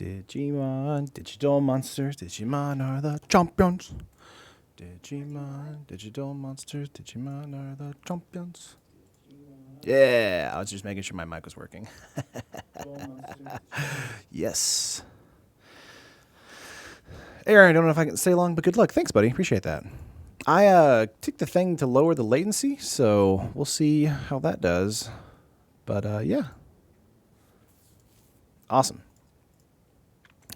Digimon, digital monsters, Digimon are the champions. Digimon, digital monsters, Digimon are the champions. Yeah, I was just making sure my mic was working. Yes. Aaron, I don't know if I can stay long, but good luck. Thanks, buddy. Appreciate that. I took the thing to lower the latency, so we'll see how that does. But yeah. Awesome.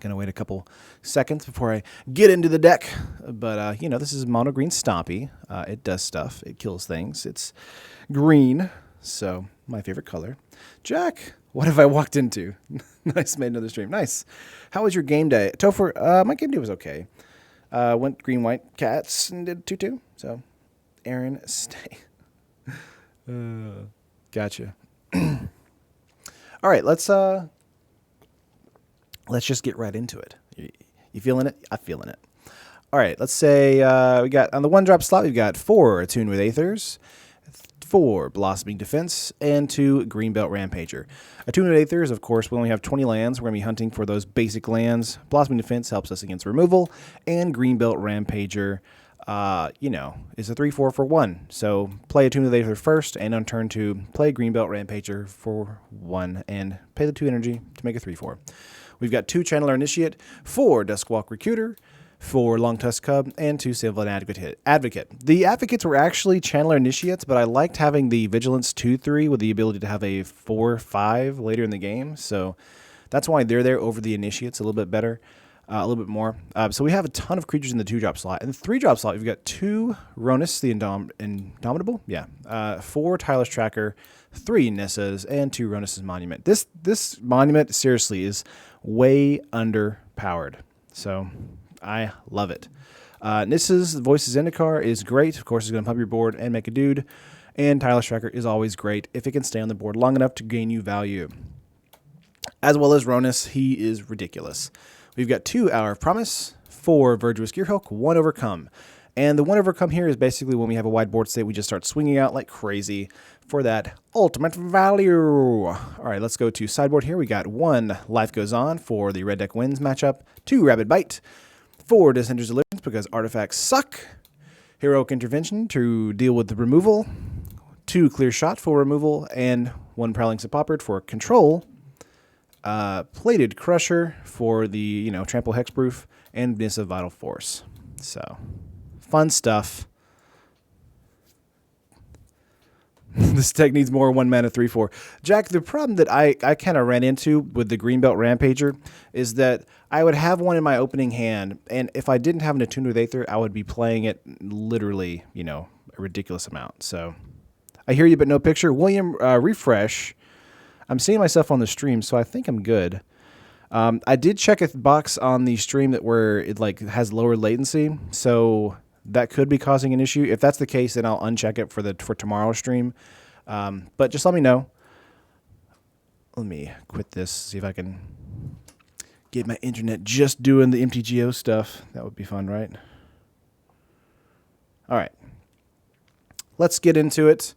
Gonna wait a couple seconds before I get into the deck. But, you know, this is mono green Stompy. It does stuff. It kills things. It's green, so my favorite color. Jack, what have I walked into? Nice, made another stream. Nice. How was your game day? Topher, my game day was okay. Went green, white, cats, and did 2-2. So, Aaron, stay. Gotcha. All right, let's just get right into it. You feeling it? I'm feeling it. All right, let's say we got on the 1-drop slot, we've got 4 Attune with Aethers, 4 Blossoming Defense, and 2 Greenbelt Rampager. Attune with Aethers, of course, we only have 20 lands. We're going to be hunting for those basic lands. Blossoming Defense helps us against removal, and Greenbelt Rampager, you know, is a 3/4 for 1. So play Attune with Aether first, and on turn 2, play Greenbelt Rampager for 1, and pay the 2 energy to make a 3/4. We've got 2 Channeler Initiate, 4 Duskwalk Recruiter, 4 Longtusk Cub, and 2 Sylvan Advocate. The Advocates were actually Channeler Initiates, but I liked having the Vigilance 2/3 with the ability to have a 4/5 later in the game. So that's why they're there over the Initiates a little bit better, a little bit more. So we have a ton of creatures in the 2-drop slot. In the 3-drop slot, we've got 2 Ronus, the Indomitable, 4 Tireless Tracker, 3 Nissas, and 2 Ronus' Monument. This Monument, seriously, is way underpowered. So I love it. Nissa's Voices Zendikar is great. Of course, it's going to pump your board and make a dude. And Tireless Tracker is always great if it can stay on the board long enough to gain you value. As well as Ronus, he is ridiculous. We've got 2 Hour of Promise, 4 Virtuous Gearhulk, 1 Overcome. And the 1 Overcome here is basically when we have a wide board state, we just start swinging out like crazy for that ultimate value. All right, let's go to sideboard here. We got 1 Life Goes On for the Red Deck Wins matchup, 2 Rapid Bite, 4 Dissenter's Illusions because artifacts suck, Heroic Intervention to deal with the removal, 2 Clear Shot for removal, and 1 Prowling Sepulchre for control, Plated Crusher for the, you know, Trample Hexproof, and Miss of Vital Force. So, fun stuff. This deck needs more 1-mana 3/4. Jack, the problem that I kind of ran into with the Greenbelt Rampager is that I would have one in my opening hand, and if I didn't have an Attune with Aether, I would be playing it literally, you know, a ridiculous amount. So, I hear you, but no picture. William, refresh. I'm seeing myself on the stream, so I think I'm good. I did check a box on the stream that where it like has lower latency, so that could be causing an issue. If that's the case, then I'll uncheck it for tomorrow's stream. But just let me know. Let me quit this, see if I can get my internet just doing the MTGO stuff. That would be fun, right? All right. Let's get into it.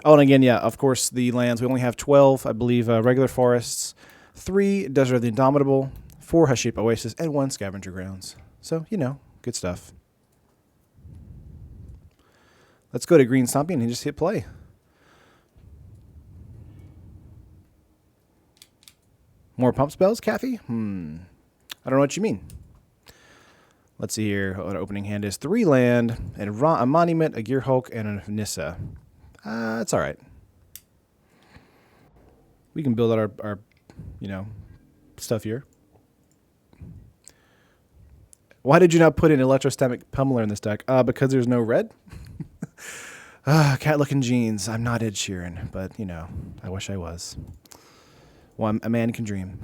Oh, and again, yeah, of course, the lands. We only have 12, I believe, regular forests, 3 Desert of the Indomitable, 4 Hush-Shape Oasis, and 1 Scavenger Grounds. So, you know, good stuff. Let's go to Green Stompy and just hit play. More pump spells, Kathy? I don't know what you mean. Let's see here. What our opening hand is 3 land, and a Monument, a Gearhulk, and a Nissa. It's all right. We can build out our you know, stuff here. Why did you not put an Electrostatic Pummeler in this deck? Because there's no red? Cat-looking jeans. I'm not Ed Sheeran, but, you know, I wish I was. Well, a man can dream.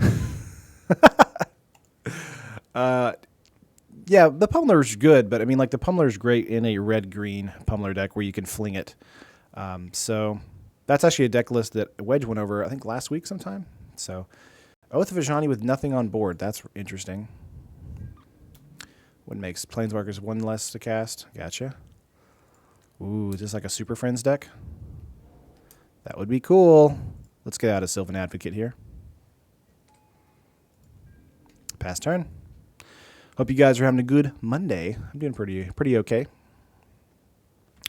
Yeah, the Pummeler's good, but, I mean, like, the Pummeler's great in a red-green Pummeler deck where you can fling it. So that's actually a deck list that Wedge went over, I think, last week sometime. So Oath of Ajani with nothing on board. That's interesting. What makes Planeswalkers 1 less to cast? Gotcha. Ooh, is this like a Super Friends deck? That would be cool. Let's get out of Sylvan Advocate here. Pass turn. Hope you guys are having a good Monday. I'm doing pretty okay.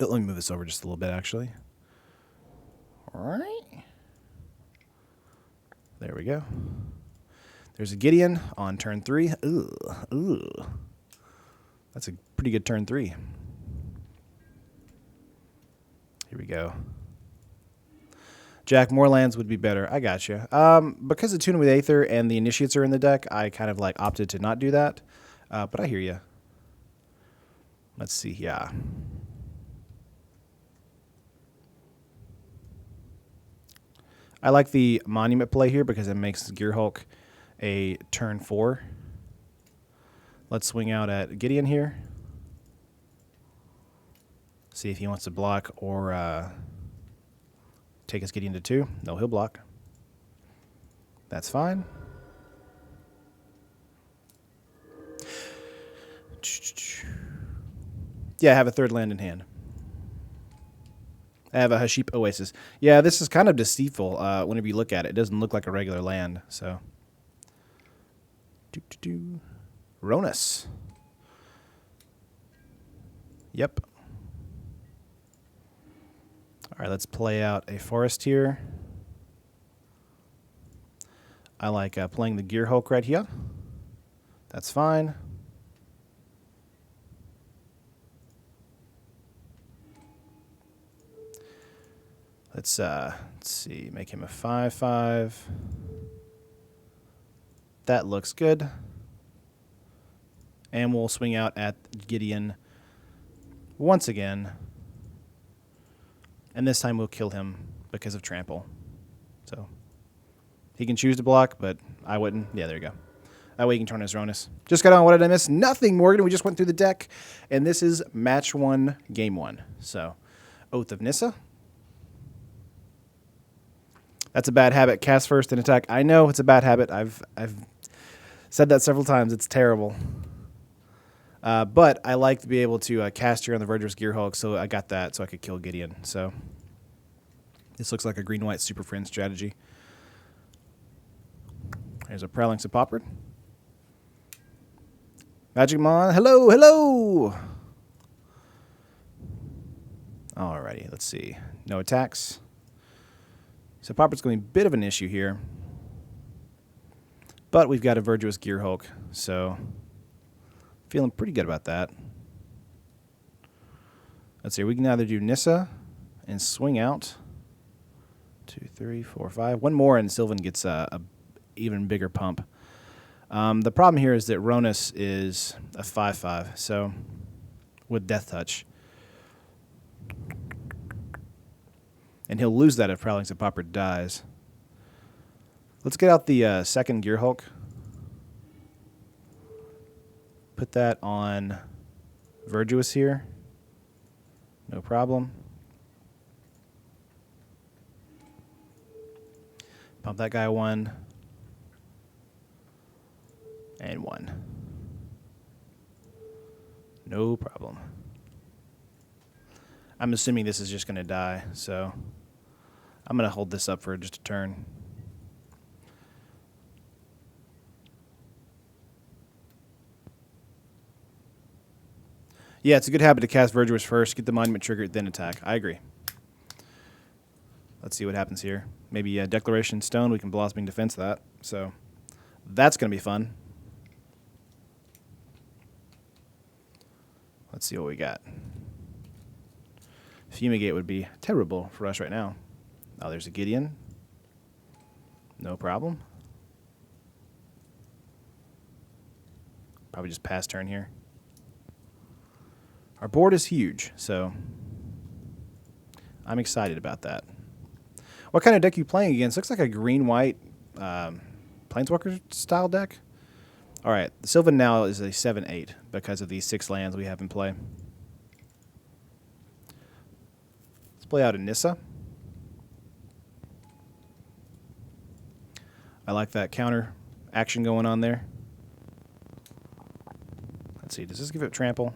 Oh, let me move this over just a little bit, actually. All right. There we go. There's a Gideon on turn 3. Ooh. That's a pretty good turn 3. Here we go. Jack, more lands would be better. I gotcha. Because the Tune with Aether and the Initiates are in the deck, I kind of like opted to not do that. But I hear you. Let's see. Yeah. I like the Monument play here because it makes Gearhulk a turn 4. Let's swing out at Gideon here. See if he wants to block or take his Gideon to 2. No, he'll block. That's fine. Yeah, I have a 3rd land in hand. I have a Haship Oasis. Yeah, this is kind of deceitful whenever you look at it. It doesn't look like a regular land, so. Ronus. Yep. All right, let's play out a forest here. I like playing the Gearhulk right here. That's fine. Let's see, make him a 5/5. That looks good. And we'll swing out at Gideon once again. And this time we'll kill him because of trample. So he can choose to block, but I wouldn't. Yeah, there you go. That way he can turn his Ronus. Just got on. What did I miss? Nothing, Morgan. We just went through the deck. And this is match 1, game 1. So Oath of Nissa. That's a bad habit. Cast first and attack. I know it's a bad habit. I've said that several times. It's terrible. But I like to be able to cast here on the Verdurous Gearhulk, so I got that so I could kill Gideon. So this looks like a green-white Super Friend strategy. There's a Prowling Sepoprid. Magic Mon. Hello, hello! Alrighty, let's see. No attacks. Sepoprid's going to be a bit of an issue here. But we've got a Verdurous Gearhulk, so feeling pretty good about that. Let's see, we can either do Nissa and swing out. 2, 3, 4, 5. One more and Sylvan gets a even bigger pump. The problem here is that Ronus is a 5/5, so with Death Touch. And he'll lose that if Prowling Sepoprid dies. Let's get out the 2nd Gearhulk. Put that on Verdurous here. No problem. Pump that guy 1. And 1. No problem. I'm assuming this is just going to die, so I'm going to hold this up for just a turn. Yeah, it's a good habit to cast Verdurous first, get the Monument triggered, then attack. I agree. Let's see what happens here. Maybe a Declaration Stone, we can Blossoming Defense that. So that's going to be fun. Let's see what we got. Fumigate would be terrible for us right now. Oh, there's a Gideon. No problem. Probably just pass turn here. Our board is huge, so I'm excited about that. What kind of deck are you playing against? Looks like a green-white Planeswalker style deck. All right, the Sylvan now is a 7/8 because of these 6 lands we have in play. Let's play out a Nissa. I like that counter action going on there. Let's see, does this give it trample?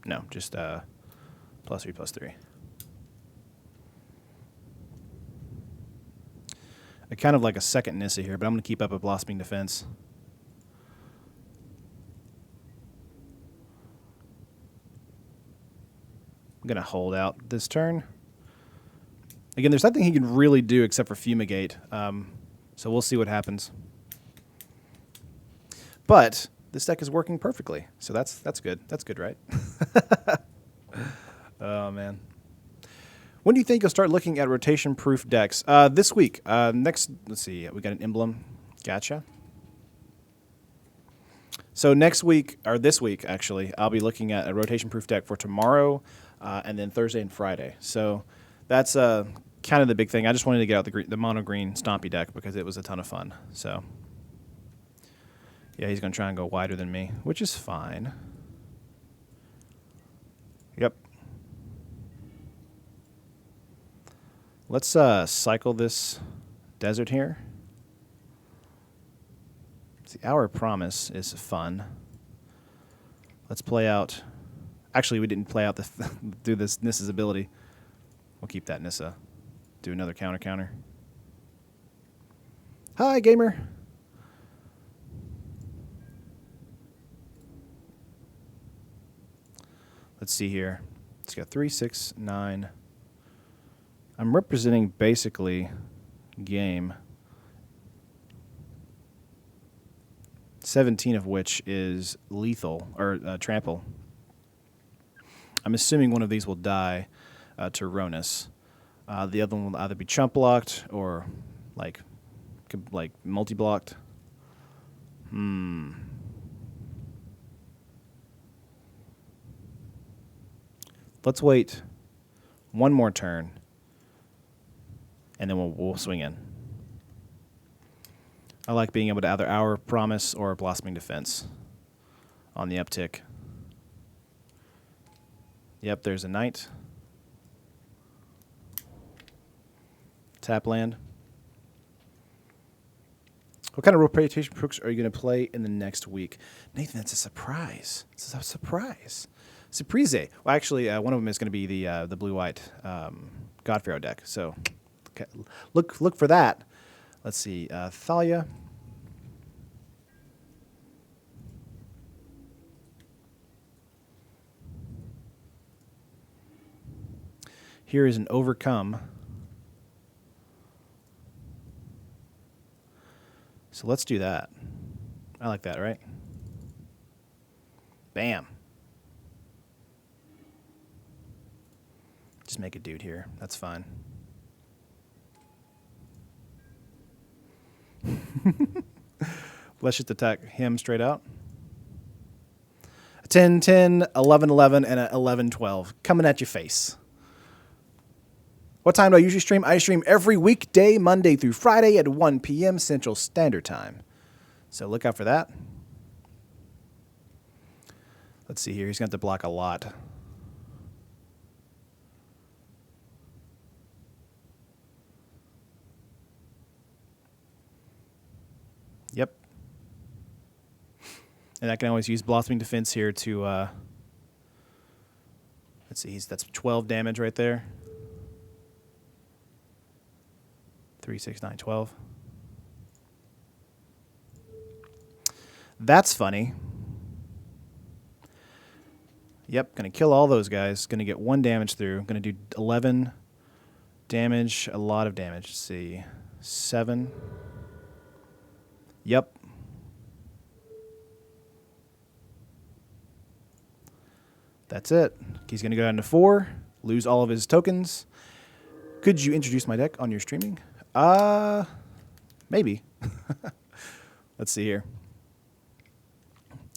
No, just +3/+3. I kind of like a second Nissa here, but I'm going to keep up a Blossoming Defense. I'm going to hold out this turn. Again, there's nothing he can really do except for Fumigate. So we'll see what happens. But this deck is working perfectly. So that's good. That's good, right? Oh, man. When do you think you'll start looking at rotation-proof decks? This week. Let's see. We got an emblem. Gotcha. So next week, or this week, actually, I'll be looking at a rotation-proof deck for tomorrow and then Thursday and Friday. So that's kind of the big thing. I just wanted to get out the mono-green Stompy deck because it was a ton of fun. So, yeah, he's going to try and go wider than me, which is fine. Yep. Let's cycle this desert here. The Hour of Promise is fun. Let's play out. Actually, we didn't play out do this Nissa's ability. We'll keep that Nissa. Do another counter. Hi, gamer. Let's see here. It's got 3, 6, 9. I'm representing basically game. 17 of which is lethal, or trample. I'm assuming one of these will die to Ronus. The other one will either be chump blocked or like multi-blocked. Let's wait one more turn, and then we'll swing in. I like being able to either Hour of Promise or Blossoming Defense on the uptick. Yep, there's a Knight. Tap land. What kind of rotation prooks are you going to play in the next week? Nathan, that's a surprise. This is a surprise. Surprise. Well, actually, one of them is going to be the blue-white God Pharaoh deck. So okay, look for that. Let's see. Thalia. Here is an Overcome. So let's do that. I like that, right? Bam. Just make a dude here. That's fine. Let's just attack him straight out. A 10-10, 11-11, and a 11-12. Coming at your face. What time do I usually stream? I stream every weekday, Monday through Friday at 1 p.m. Central Standard Time. So look out for that. Let's see here. He's going to have to block a lot. Yep. And I can always use Blossoming Defense here to, let's see, that's 12 damage right there. 3, 6, 9, 12. That's funny. Yep, going to kill all those guys. Going to get 1 damage through. Going to do 11 damage, a lot of damage. Let's see, 7. Yep. That's it. He's going to go down to 4, lose all of his tokens. Could you introduce my deck on your streaming? Maybe. Let's see here.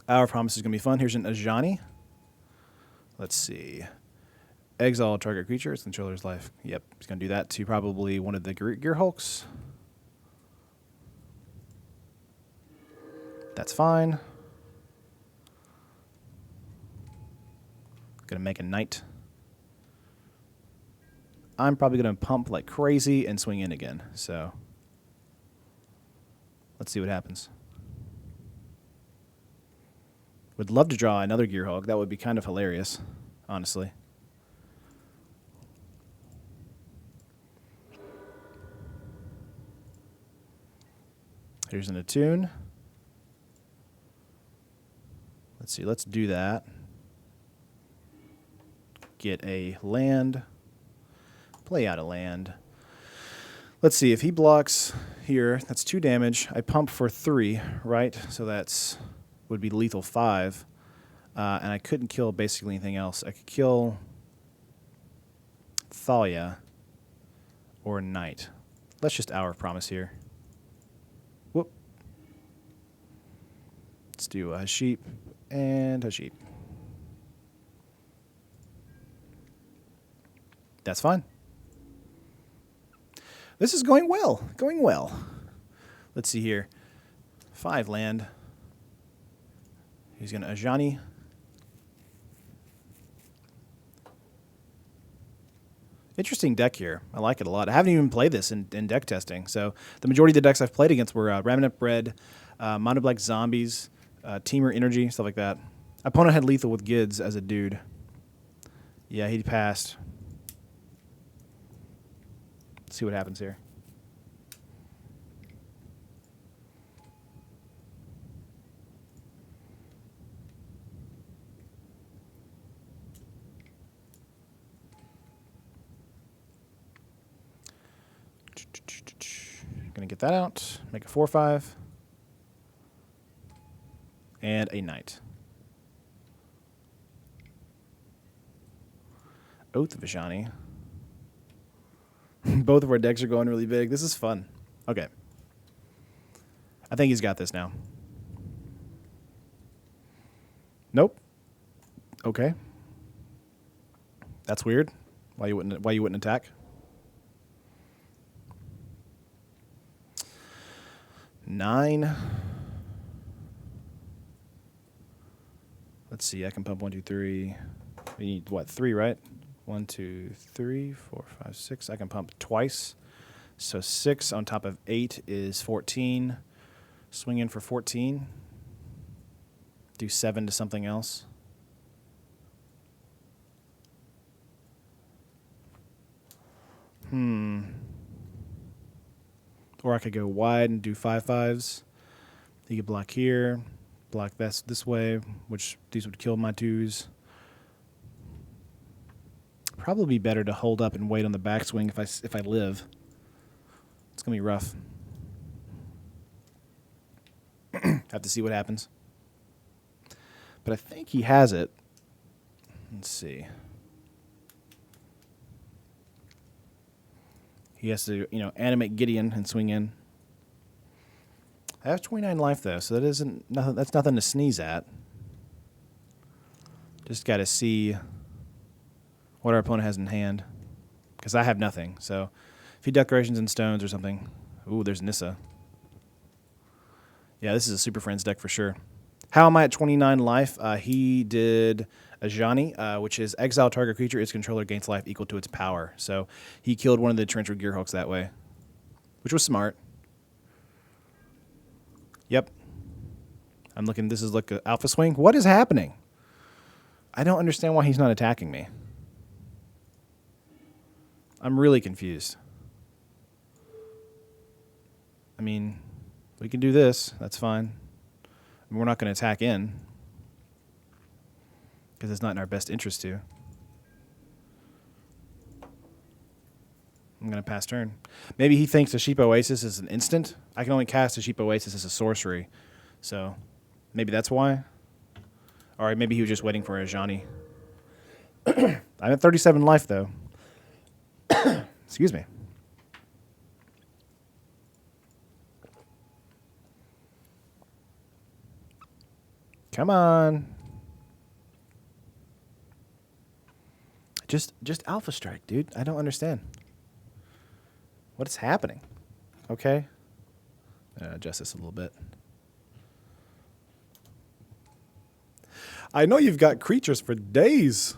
Our Promise is going to be fun. Here's an Ajani. Let's see. Exile target creature. It's controller's life. Yep. He's going to do that to probably one of the Gear Hulks. That's fine. Going to make a Knight. I'm probably going to pump like crazy and swing in again. So let's see what happens. Would love to draw another Gear Hulk. That would be kind of hilarious, honestly. Here's an Attune. Let's see. Let's do that. get a land. Play out a land. Let's see, if he blocks here, that's 2 damage. I pump for 3, right? So that's would be lethal 5. And I couldn't kill basically anything else. I could kill Thalia or Knight. Let's just Hour of Promise here. Whoop. Let's do a Sheep and a Sheep. That's fine. This is going well. Going well. Let's see here. 5 land. He's going to Ajani. Interesting deck here. I like it a lot. I haven't even played this in deck testing. So the majority of the decks I've played against were Remnant Bread, Mono Black Zombies, Teamer Energy, stuff like that. Opponent had lethal with Gids as a dude. Yeah, he passed. Let's see what happens here. Gonna get that out. Make a 4/5. And a Knight. Oath of Ajani. Both of our decks are going really big. This is fun. Okay. I think he's got this now. Nope. Okay. That's weird. Why you wouldn't attack? Nine. Let's see. I can pump 1, 2, 3. We need what? 3, right? 1, 2, 3, 4, 5, 6. I can pump twice. So 6 on top of 8 is 14. Swing in for 14. Do 7 to something else. Or I could go wide and do 5/5s. You could block here, block this way, which these would kill my 2s. Probably be better to hold up and wait on the backswing if I live. It's gonna be rough. Have to see what happens. But I think he has it. Let's see. He has to, animate Gideon and swing in. I have 29 life though, so that's nothing to sneeze at. Just got to see what our opponent has in hand, because I have nothing. So if he Decorations in Stones or something, ooh, there's Nissa. Yeah, this is a Super Friends deck for sure. How am I at 29 life? He did Ajani, which is exile target creature. Its controller gains life equal to its power. So he killed one of the Torrential Gearhulks that way, which was smart. Yep. I'm looking. This is like an alpha swing. What is happening? I don't understand why he's not attacking me. I'm really confused. I mean, we can do this. That's fine. We're not going to attack in, because it's not in our best interest to. I'm going to pass turn. Maybe he thinks a Sheep Oasis is an instant. I can only cast a Sheep Oasis as a sorcery. So maybe that's why. Or maybe he was just waiting for a Ajani. I'm at 37 life, though. Excuse me. Come on. Just Alpha Strike, dude. I don't understand. What is happening? Okay. Adjust this a little bit. I know you've got creatures for days.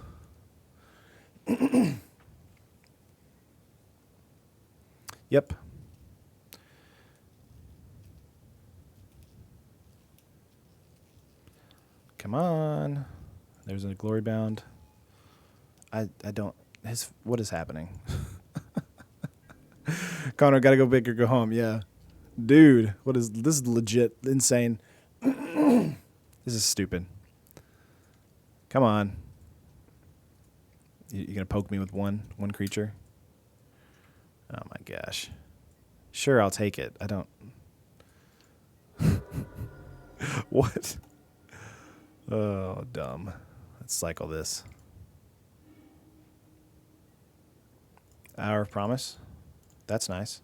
Yep. Come on. There's a Glory Bound. I don't... What is happening? Connor, gotta go big or go home. Yeah. Dude, this is legit insane. This is stupid. Come on. You gonna poke me with one creature? Oh my gosh. Sure, I'll take it. I don't. What? Oh, dumb. Let's cycle this. Hour of Promise. That's nice.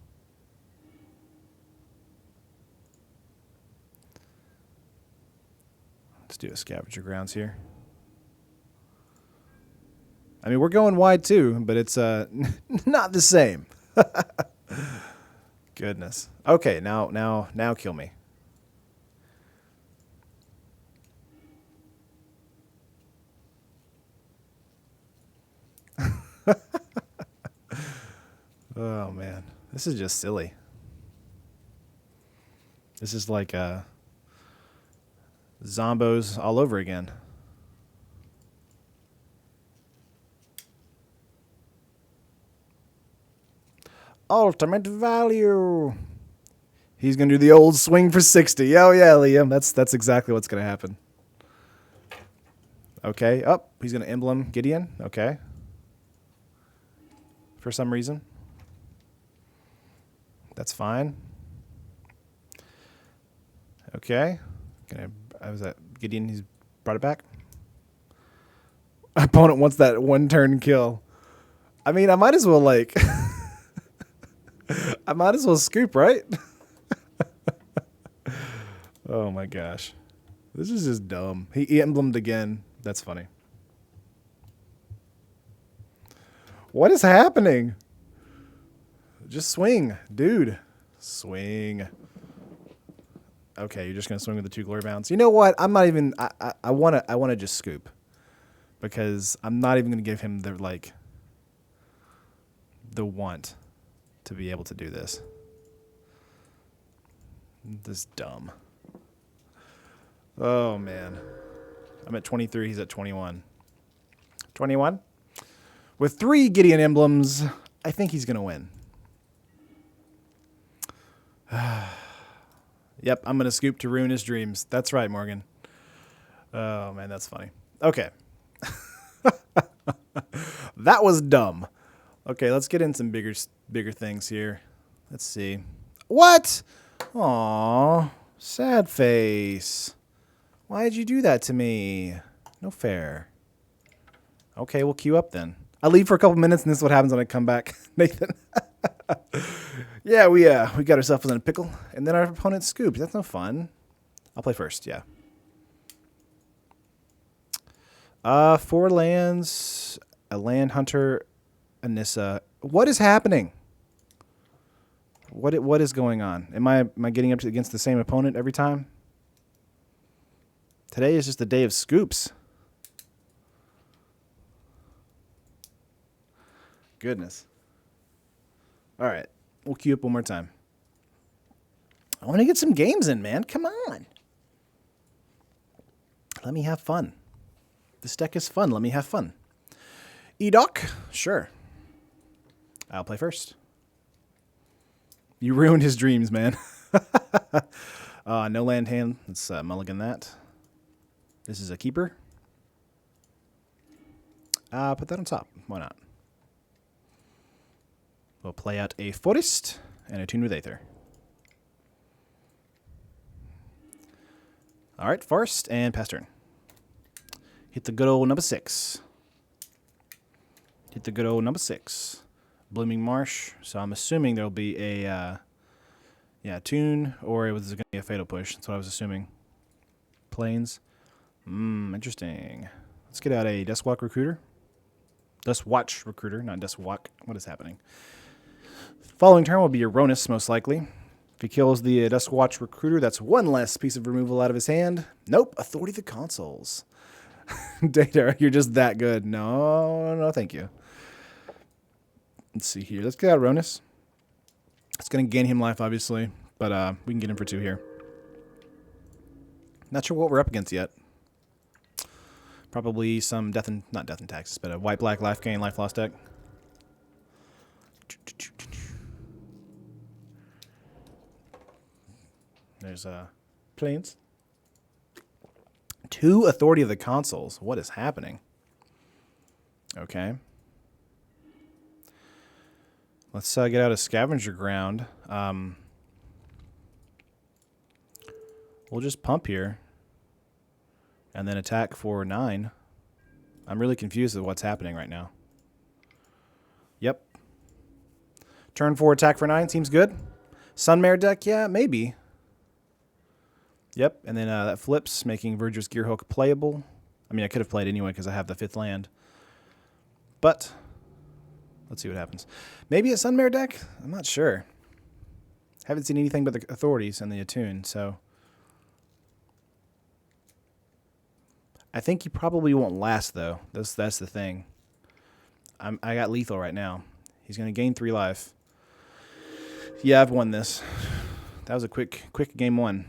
Let's do a Scavenger Grounds here. I mean, we're going wide too, but it's not the same. Goodness. Okay, now kill me. Oh man, this is just silly. This is like Zombos all over again. Ultimate value. He's gonna do the old swing for 60. Oh yeah, Liam. That's exactly what's gonna happen. Okay. Oh, he's gonna emblem Gideon. Okay. For some reason. That's fine. Okay. Was that Gideon? He's brought it back. Opponent wants that one turn kill. I mean, I might as well like. I might as well scoop, right? Oh my gosh. This is just dumb. He emblemed again. That's funny. What is happening? Just swing, dude. Swing. Okay, you're just gonna swing with the 2 glory bounds. You know what? I'm not even. I wanna just scoop, because I'm not even gonna give him the want to be able to do this. This is dumb. Oh man, I'm at 23. He's at 21. 21. With 3 Gideon emblems, I think he's gonna win. Yep, I'm going to scoop to ruin his dreams. That's right, Morgan. Oh, man, that's funny. Okay. That was dumb. Okay, let's get in some bigger things here. Let's see. What? Aw, sad face. Why did you do that to me? No fair. Okay, we'll queue up then. I leave for a couple minutes, and this is what happens when I come back, Nathan. Yeah, we got ourselves in a pickle, and then our opponent scoops. That's no fun. I'll play first, yeah. 4 lands, a land hunter, Anissa. What is happening? What is going on? Am I getting up against the same opponent every time? Today is just a day of scoops. Goodness. All right. We'll queue up one more time. I want to get some games in, man. Come on. Let me have fun. This deck is fun. Let me have fun. Edoc? Sure. I'll play first. You ruined his dreams, man. No land hand. Let's mulligan that. This is a keeper. Put that on top. Why not? We'll play out a Forest and a Tune with Aether. All right, Forest and pass turn. Hit the good old number 6. Hit the good old number 6. Blooming Marsh. So I'm assuming there'll be a Tune, or it was going to be a Fatal Push. That's what I was assuming. Plains. Interesting. Let's get out a Duskwatch Recruiter. Duskwatch Recruiter, not Duskwatch. What is happening? Following turn will be Erroneous, most likely. If he kills the Duskwatch Recruiter, that's 1 less piece of removal out of his hand. Nope, Authority of the Consoles. Data, you're just that good. No, thank you. Let's see here. Let's get out Erroneous. It's going to gain him life, obviously, but we can get him for 2 here. Not sure what we're up against yet. Probably some not Death and Taxes, but a white-black life gain, life loss deck. There's Plains. 2 Authority of the Consoles. What is happening? Okay. Let's get out a Scavenger Ground. We'll just pump here. And then attack for 9. I'm really confused with what's happening right now. Yep. Turn 4 attack for 9 seems good. Sunmare deck, yeah, maybe. Yep, and then that flips, making Verdurous Gearhulk playable. I mean, I could have played anyway because I have the 5th land. But let's see what happens. Maybe a Sunmare deck? I'm not sure. Haven't seen anything but the authorities and the Attune, so I think he probably won't last, though. That's the thing. I got lethal right now. He's going to gain 3 life. Yeah, I've won this. That was a quick game 1.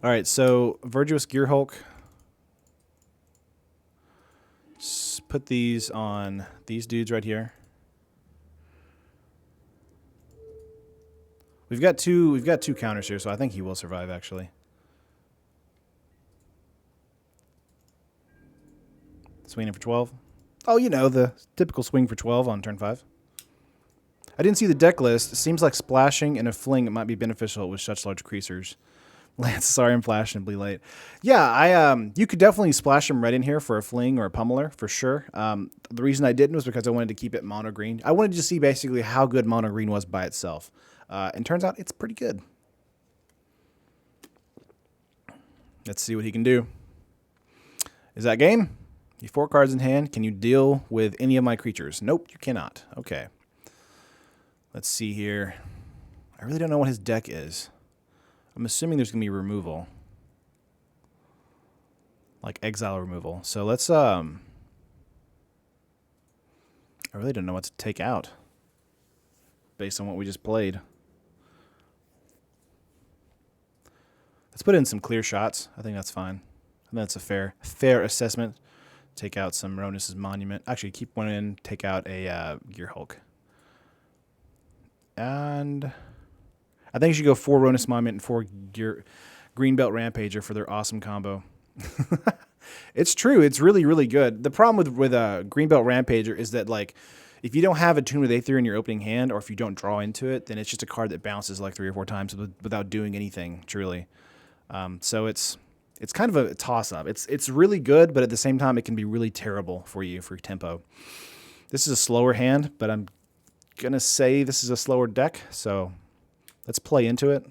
All right, so Verdurous Gearhulk. Put these on these dudes right here. We've got two counters here, so I think he will survive actually. Swinging for 12. Oh, you know, the typical swing for 12 on turn 5. I didn't see the deck list. It seems like splashing and a fling might be beneficial with such large creasers. Lance, sorry I'm fashionably late. Yeah, you could definitely splash him right in here for a fling or a pummeler, for sure. The reason I didn't was because I wanted to keep it mono green. I wanted to see basically how good mono green was by itself. And turns out it's pretty good. Let's see what he can do. Is that game? You 4 cards in hand. Can you deal with any of my creatures? Nope, you cannot. Okay. Let's see here. I really don't know what his deck is. I'm assuming there's going to be removal. Like exile removal. So let's, I really don't know what to take out based on what we just played. Let's put in some clear shots. I think that's fine. I think that's a fair assessment. Take out some Ronus's Monument. Actually, keep one in. Take out a Gearhulk. And I think you should go 4 Ronus Monument and 4 Greenbelt Rampager for their awesome combo. It's true. It's really, really good. The problem with Greenbelt Rampager is that, like, if you don't have a Tune with Aether in your opening hand, or if you don't draw into it, then it's just a card that bounces like 3 or 4 times without doing anything, truly. So it's kind of a toss-up. It's really good, but at the same time, it can be really terrible for you for tempo. This is a slower hand, but I'm going to say this is a slower deck, so let's play into it.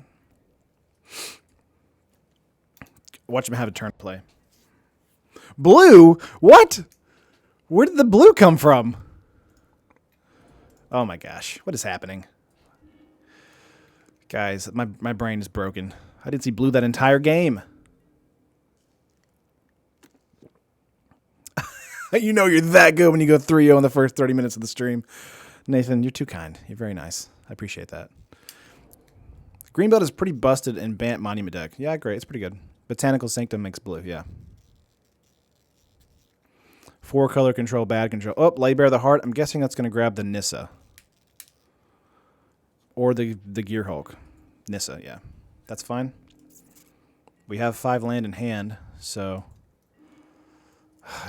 Watch him have a turn play. Blue? What? Where did the blue come from? Oh my gosh. What is happening? Guys, my brain is broken. I didn't see blue that entire game. You know you're that good when you go 3-0 in the first 30 minutes of the stream. Nathan, you're too kind. You're very nice. I appreciate that. Greenbelt is pretty busted in Bant Monument deck. Yeah, great. It's pretty good. Botanical Sanctum makes blue, yeah. 4 color control, bad control. Oh, Lay Bare the Heart. I'm guessing that's going to grab the Nissa. Or the Gearhulk. Nissa, yeah. That's fine. We have 5 land in hand, so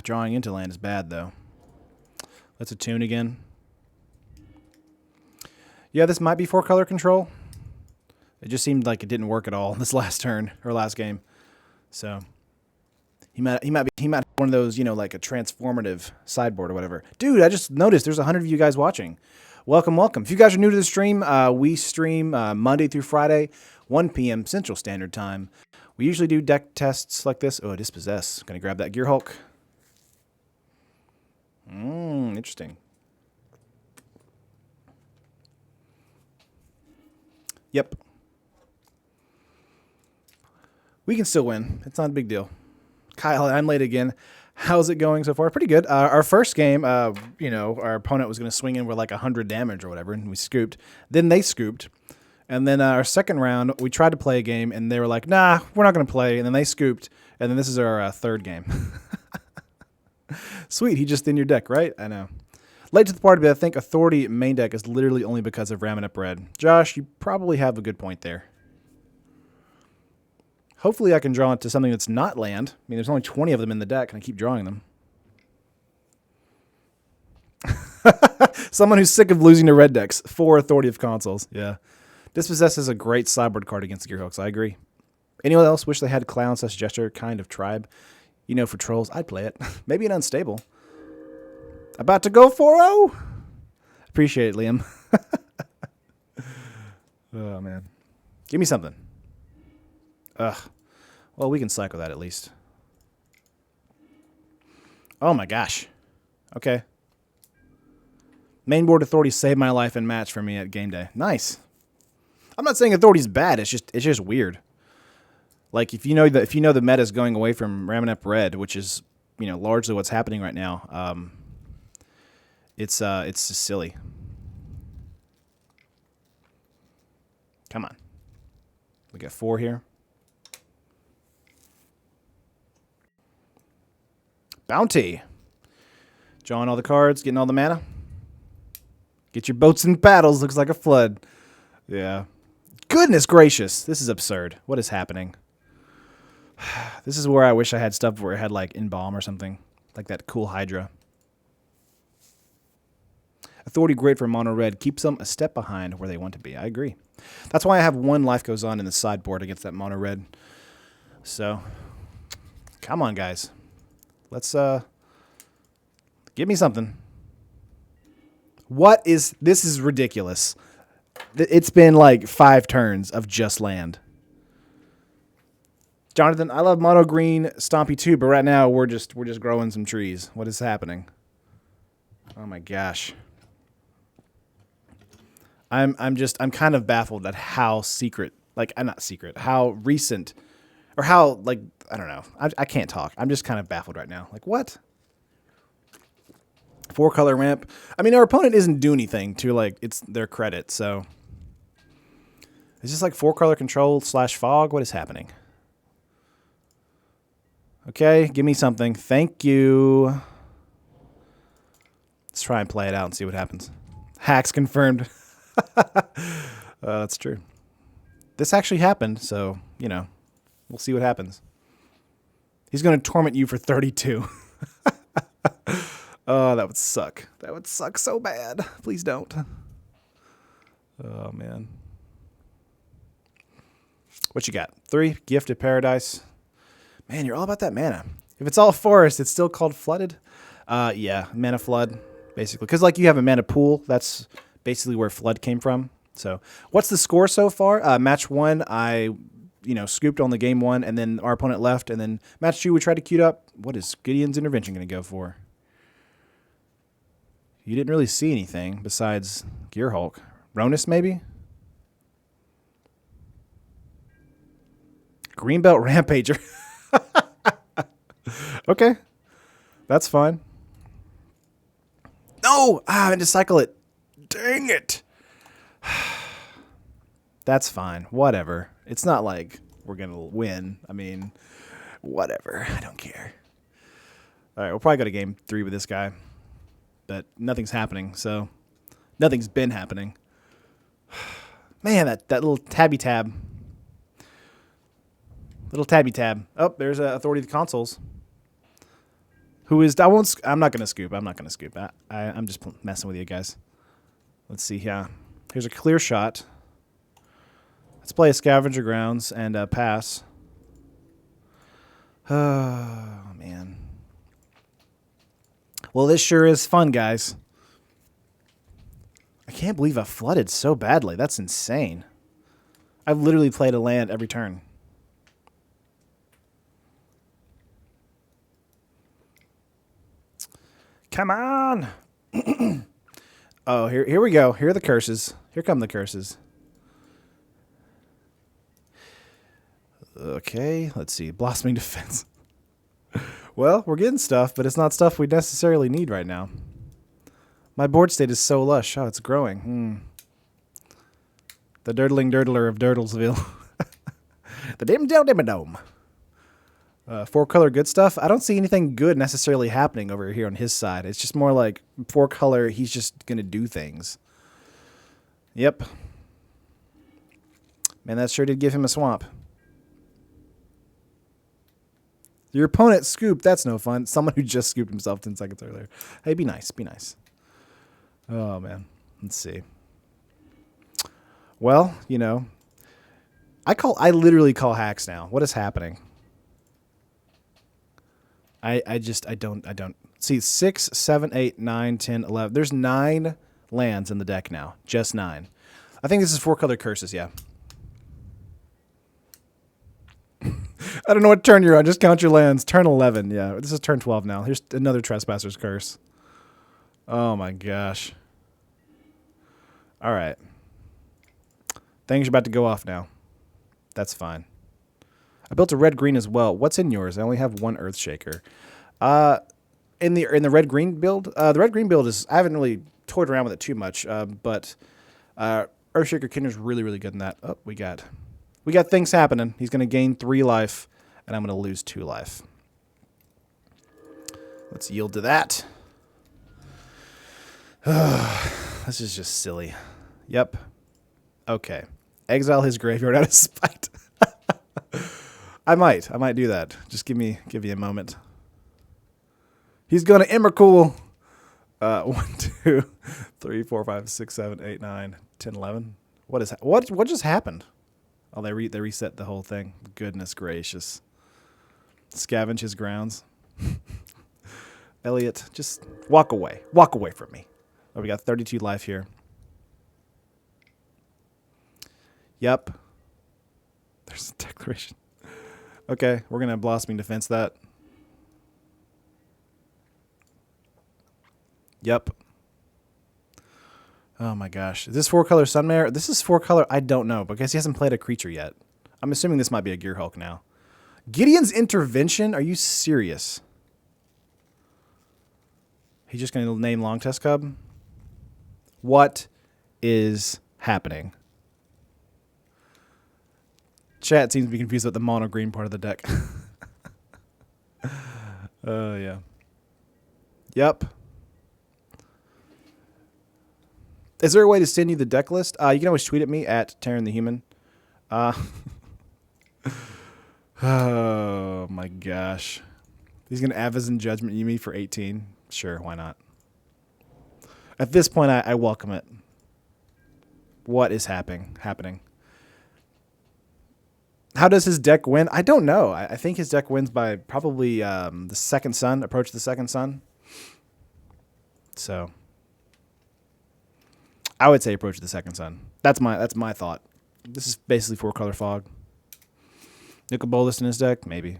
drawing into land is bad, though. Let's attune again. Yeah, this might be 4 color control. It just seemed like it didn't work at all this last turn or last game. So he might have one of those, you know, like a transformative sideboard or whatever. Dude, I just noticed there's 100 of you guys watching. Welcome, welcome. If you guys are new to the stream, we stream Monday through Friday, 1 p.m. Central Standard Time. We usually do deck tests like this. Oh, Dispossess. Gonna grab that Gearhulk. Interesting. Yep. We can still win. It's not a big deal. Kyle, I'm late again. How's it going so far? Pretty good. Our first game, you know, our opponent was going to swing in with like 100 damage or whatever, and we scooped. Then they scooped. And then our second round, we tried to play a game, and they were like, nah, we're not going to play. And then they scooped. And then this is our third game. Sweet, he just in your deck, right? I know. Late to the party, but I think Authority main deck is literally only because of Ramming Up Red. Josh, you probably have a good point there. Hopefully I can draw into something that's not land. I mean, there's only 20 of them in the deck, and I keep drawing them. Someone who's sick of losing to red decks. 4 Authority of Consoles. Yeah. Dispossess is a great sideboard card against Gearhooks. I agree. Anyone else wish they had Clown / Gesture kind of tribe? You know, for trolls, I'd play it. Maybe an unstable. About to go 4-0? Appreciate it, Liam. Oh, man. Give me something. Ugh. Well, we can cycle that at least. Oh, my gosh. Okay. Mainboard Authority saved my life in match for me at game day. Nice. I'm not saying Authority's bad. It's just weird. Like if you know the meta is going away from Raminep Red, which is largely what's happening right now. It's just silly. Come on. We got 4 here. Bounty. Drawing all the cards, getting all the mana. Get your boats and paddles. Looks like a flood. Yeah. Goodness gracious. This is absurd. What is happening? This is where I wish I had stuff where it had like Embalm or something. Like that cool Hydra. Authority great for mono red. Keeps them a step behind where they want to be. I agree. That's why I have 1 life goes on in the sideboard against that mono red. So, come on, guys. Let's give me something. This is ridiculous. It's been like 5 turns of just land. Jonathan, I love mono green Stompy too, but right now we're just growing some trees. What is happening? Oh my gosh. I'm kind of baffled at how how recent, or how, like, I don't know. I can't talk. I'm just kind of baffled right now. Like, what? 4-color ramp. I mean, our opponent isn't doing anything to, like, it's their credit, so. Is this like 4-color control / fog? What is happening? Okay, give me something. Thank you. Let's try and play it out and see what happens. Hacks confirmed. That's true. This actually happened, so, we'll see what happens. He's going to torment you for 32. Oh, that would suck. That would suck so bad. Please don't. Oh, man. What you got? 3, Gift of Paradise. Man, you're all about that mana. If it's all forest, it's still called flooded? Yeah, mana flood, basically. Because, like, you have a mana pool. That's basically where flood came from. So, what's the score so far? Match 1, I, scooped on the game 1, and then our opponent left. And then match 2, we tried to queue up. What is Gideon's intervention going to go for? You didn't really see anything besides Gearhulk. Ronus, maybe? Greenbelt Rampager. Okay. That's fine. No! I had to cycle it. Dang it. That's fine. Whatever. It's not like we're going to win. I mean, whatever. I don't care. All right, we'll probably go to game 3 with this guy. But nothing's happening, so nothing's been happening. Man, that little tabby tab. Little tabby tab. Oh, there's Authority of the Consoles. Who is... I'm not going to scoop. I'm not going to scoop. I'm just messing with you guys. Let's see here. Here's a clear shot. Let's play a Scavenger Grounds and pass. Oh, man. Well, this sure is fun, guys. I can't believe I flooded so badly. That's insane. I've literally played a land every turn. Come on. Oh, here we go. Here are the curses. Here come the curses. Okay, let's see. Blossoming Defense. Well, we're getting stuff, but it's not stuff we necessarily need right now. My board state is so lush. Oh, it's growing. The Durdling Durdler of Durdlesville. The Dim-Dome. 4-color good stuff. I don't see anything good necessarily happening over here on his side. It's just more like 4-color, he's just going to do things. Yep. Man, that sure did give him a swamp. Your opponent scooped. That's no fun. Someone who just scooped himself 10 seconds earlier. Hey, be nice. Be nice. Oh, man. Let's see. Well, you know, I literally call hacks now. What is happening? I don't see 6, 7, 8, 9, 10, 11. There's 9 lands in the deck now. Just 9. I think this is 4-color curses, yeah. I don't know what turn you're on. Just count your lands. Turn 11, yeah. This is turn 12 now. Here's another Trespasser's Curse. Oh my gosh. All right. Things are about to go off now. That's fine. I built a red-green as well. What's in yours? I only have 1 Earthshaker. In the red-green build, the red-green build is, I haven't really toyed around with it too much, but Earthshaker Kinder's really, really good in that. Oh, we got things happening. He's going to gain 3 life, and I'm going to lose 2 life. Let's yield to that. This is just silly. Yep. Okay. Exile his graveyard out of spite. I might do that. Just give me a moment. He's gonna Emrakul. 1, 2, 3, 4, 5, 6, 7, 8, 9, 10, 11. What just happened? Oh, they reset the whole thing. Goodness gracious. Scavenge his grounds. Elliot, just walk away. Walk away from me. Oh, we got 32 life here. Yep. There's a declaration. Okay, we're going to Blossoming Defense that. Yep. Oh my gosh. Is this 4-color Sunmare? This is 4-color. I don't know because he hasn't played a creature yet. I'm assuming this might be a Gear Hulk now. Gideon's Intervention? Are you serious? He's just going to name Long Tusk Cub? What is happening? Chat seems to be confused about the mono green part of the deck. Yeah. Yep. Is there a way to send you the deck list? You can always tweet at me at Terran the Human. Oh my gosh. He's going to Avacyn Judgment you me for 18. Sure, why not? At this point, I welcome it. What is happening? How does his deck win? I don't know. I think his deck wins by probably the second sun, approach the second sun. So I would say approach the second sun. That's my thought. This is basically 4-color fog. Nicol Bolas in his deck, maybe.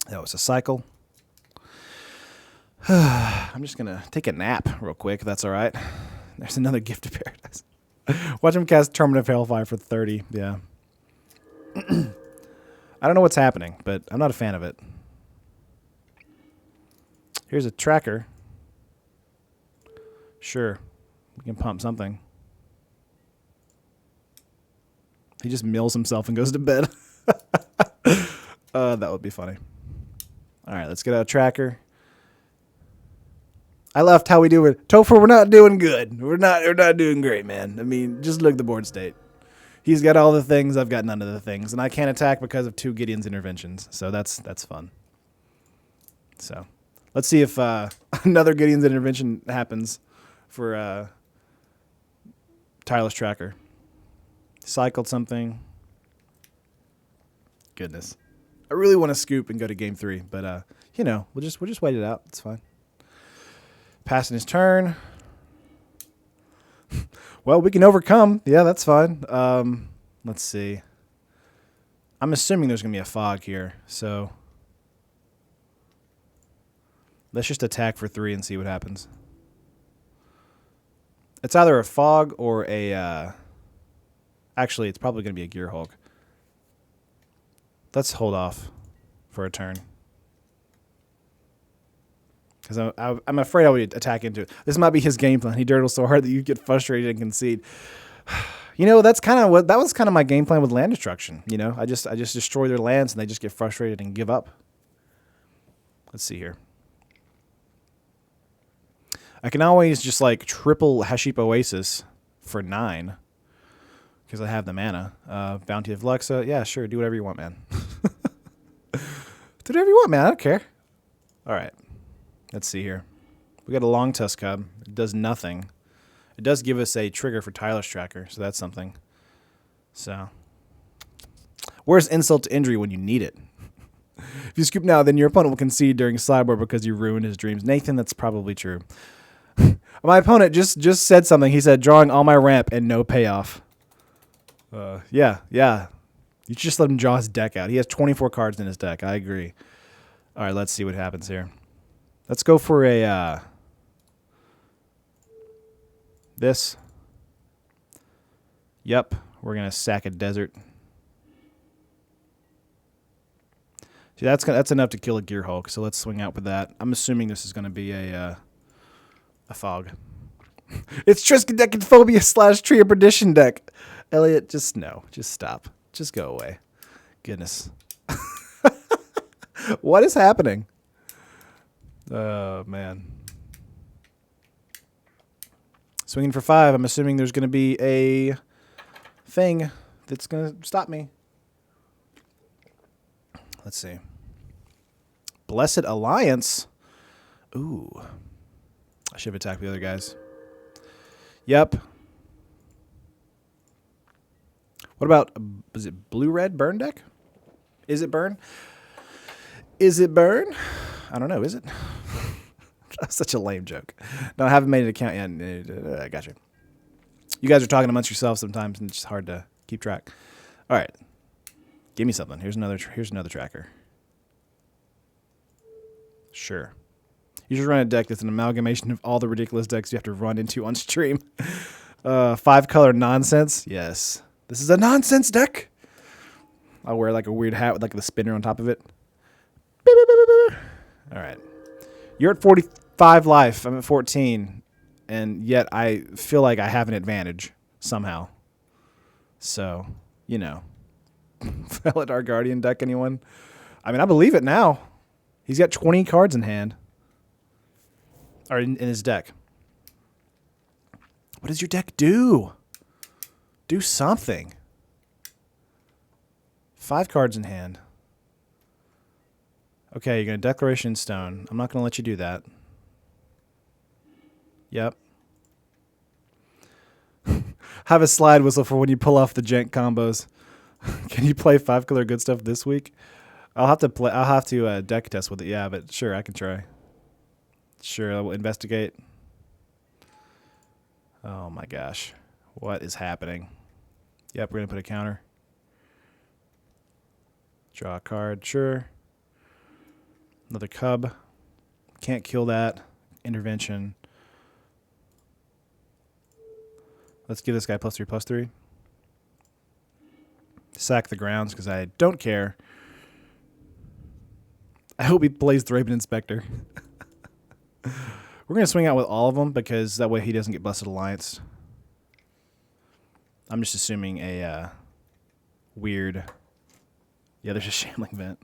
That was a cycle. I'm just going to take a nap real quick, if that's all right. There's another Gift of Paradise. Watch him cast Terminative Hellfire for 30. Yeah. I don't know what's happening, but I'm not a fan of it. Here's a tracker. Sure. We can pump something. He just mills himself and goes to bed. That would be funny. All right, let's get out a tracker. I left how we do it. Topher, we're not doing good. We're not doing great, man. I mean, just look at the board state. He's got all the things. I've got none of the things, and I can't attack because of 2 Gideon's interventions. So that's fun. So let's see if another Gideon's intervention happens for Tireless Tracker. Cycled something. Goodness, I really want to scoop and go to game 3, but you know, we'll just wait it out. It's fine. Passing his turn. Well, we can overcome. Yeah, that's fine. Let's see. I'm assuming there's going to be a fog here, so let's just attack for 3 and see what happens. It's either a fog or a... actually, it's probably going to be a Gear Hulk. Let's hold off for a turn. Because I'm afraid I would attack into it. This might be his game plan. He dirtles so hard that you get frustrated and concede. You know, that was kind of my game plan with land destruction. You know, I just destroy their lands and they just get frustrated and give up. Let's see here. I can always just like triple Haship Oasis for 9 because I have the mana. Bounty of Luxa. Yeah, sure. Do whatever you want, man. Do whatever you want, man. I don't care. All right. Let's see here. We got a Long Tusk Cub. It does nothing. It does give us a trigger for Tireless Tracker, so that's something. So, where's insult to injury when you need it? If you scoop now, then your opponent will concede during sideboard because you ruined his dreams. Nathan, that's probably true. My opponent just said something. He said, drawing all my ramp and no payoff. Yeah. You just let him draw his deck out. He has 24 cards in his deck. I agree. All right, let's see what happens here. Let's go for a... this. Yep, we're going to sack a desert. See, that's enough to kill a Gear Hulk, so let's swing out with that. I'm assuming this is going to be a fog. It's Triskaidekaphobia / Tree of Perdition deck. Elliot, just stop. Just go away. Goodness. What is happening? Oh, man. Swinging for 5. I'm assuming there's going to be a thing that's going to stop me. Let's see. Blessed Alliance. Ooh. I should have attacked the other guys. Yep. What about, is it blue-red burn deck? Is it burn? Is it burn? I don't know. Is it? That's such a lame joke. No, I haven't made an account yet. I got you. You guys are talking amongst yourselves sometimes, and it's just hard to keep track. All right. Give me something. Here's another tracker. Sure. You should run a deck that's an amalgamation of all the ridiculous decks you have to run into on stream. 5-color nonsense. Yes. This is a nonsense deck. I'll wear like a weird hat with like the spinner on top of it. Beep, beep, beep, beep. All right. You're at 45 life. I'm at 14. And yet I feel like I have an advantage somehow. So, you know. Felidar Guardian deck, anyone? I mean, I believe it now. He's got 20 cards in hand. Or in his deck. What does your deck do? Do something. 5 cards in hand. Okay, you're going to Declaration Stone. I'm not going to let you do that. Yep. Have a slide whistle for when you pull off the jank combos. Can you play 5-color good stuff this week? I'll have to deck test with it. Yeah, but sure, I can try. Sure, I will investigate. Oh my gosh. What is happening? Yep, we're going to put a counter. Draw a card. Sure. Another cub. Can't kill that. Intervention. Let's give this guy +3/+3. Sack the grounds because I don't care. I hope he plays the Raven Inspector. We're going to swing out with all of them because that way he doesn't get Blessed Alliance. I'm just assuming a weird... Yeah, there's a Shambling Vent.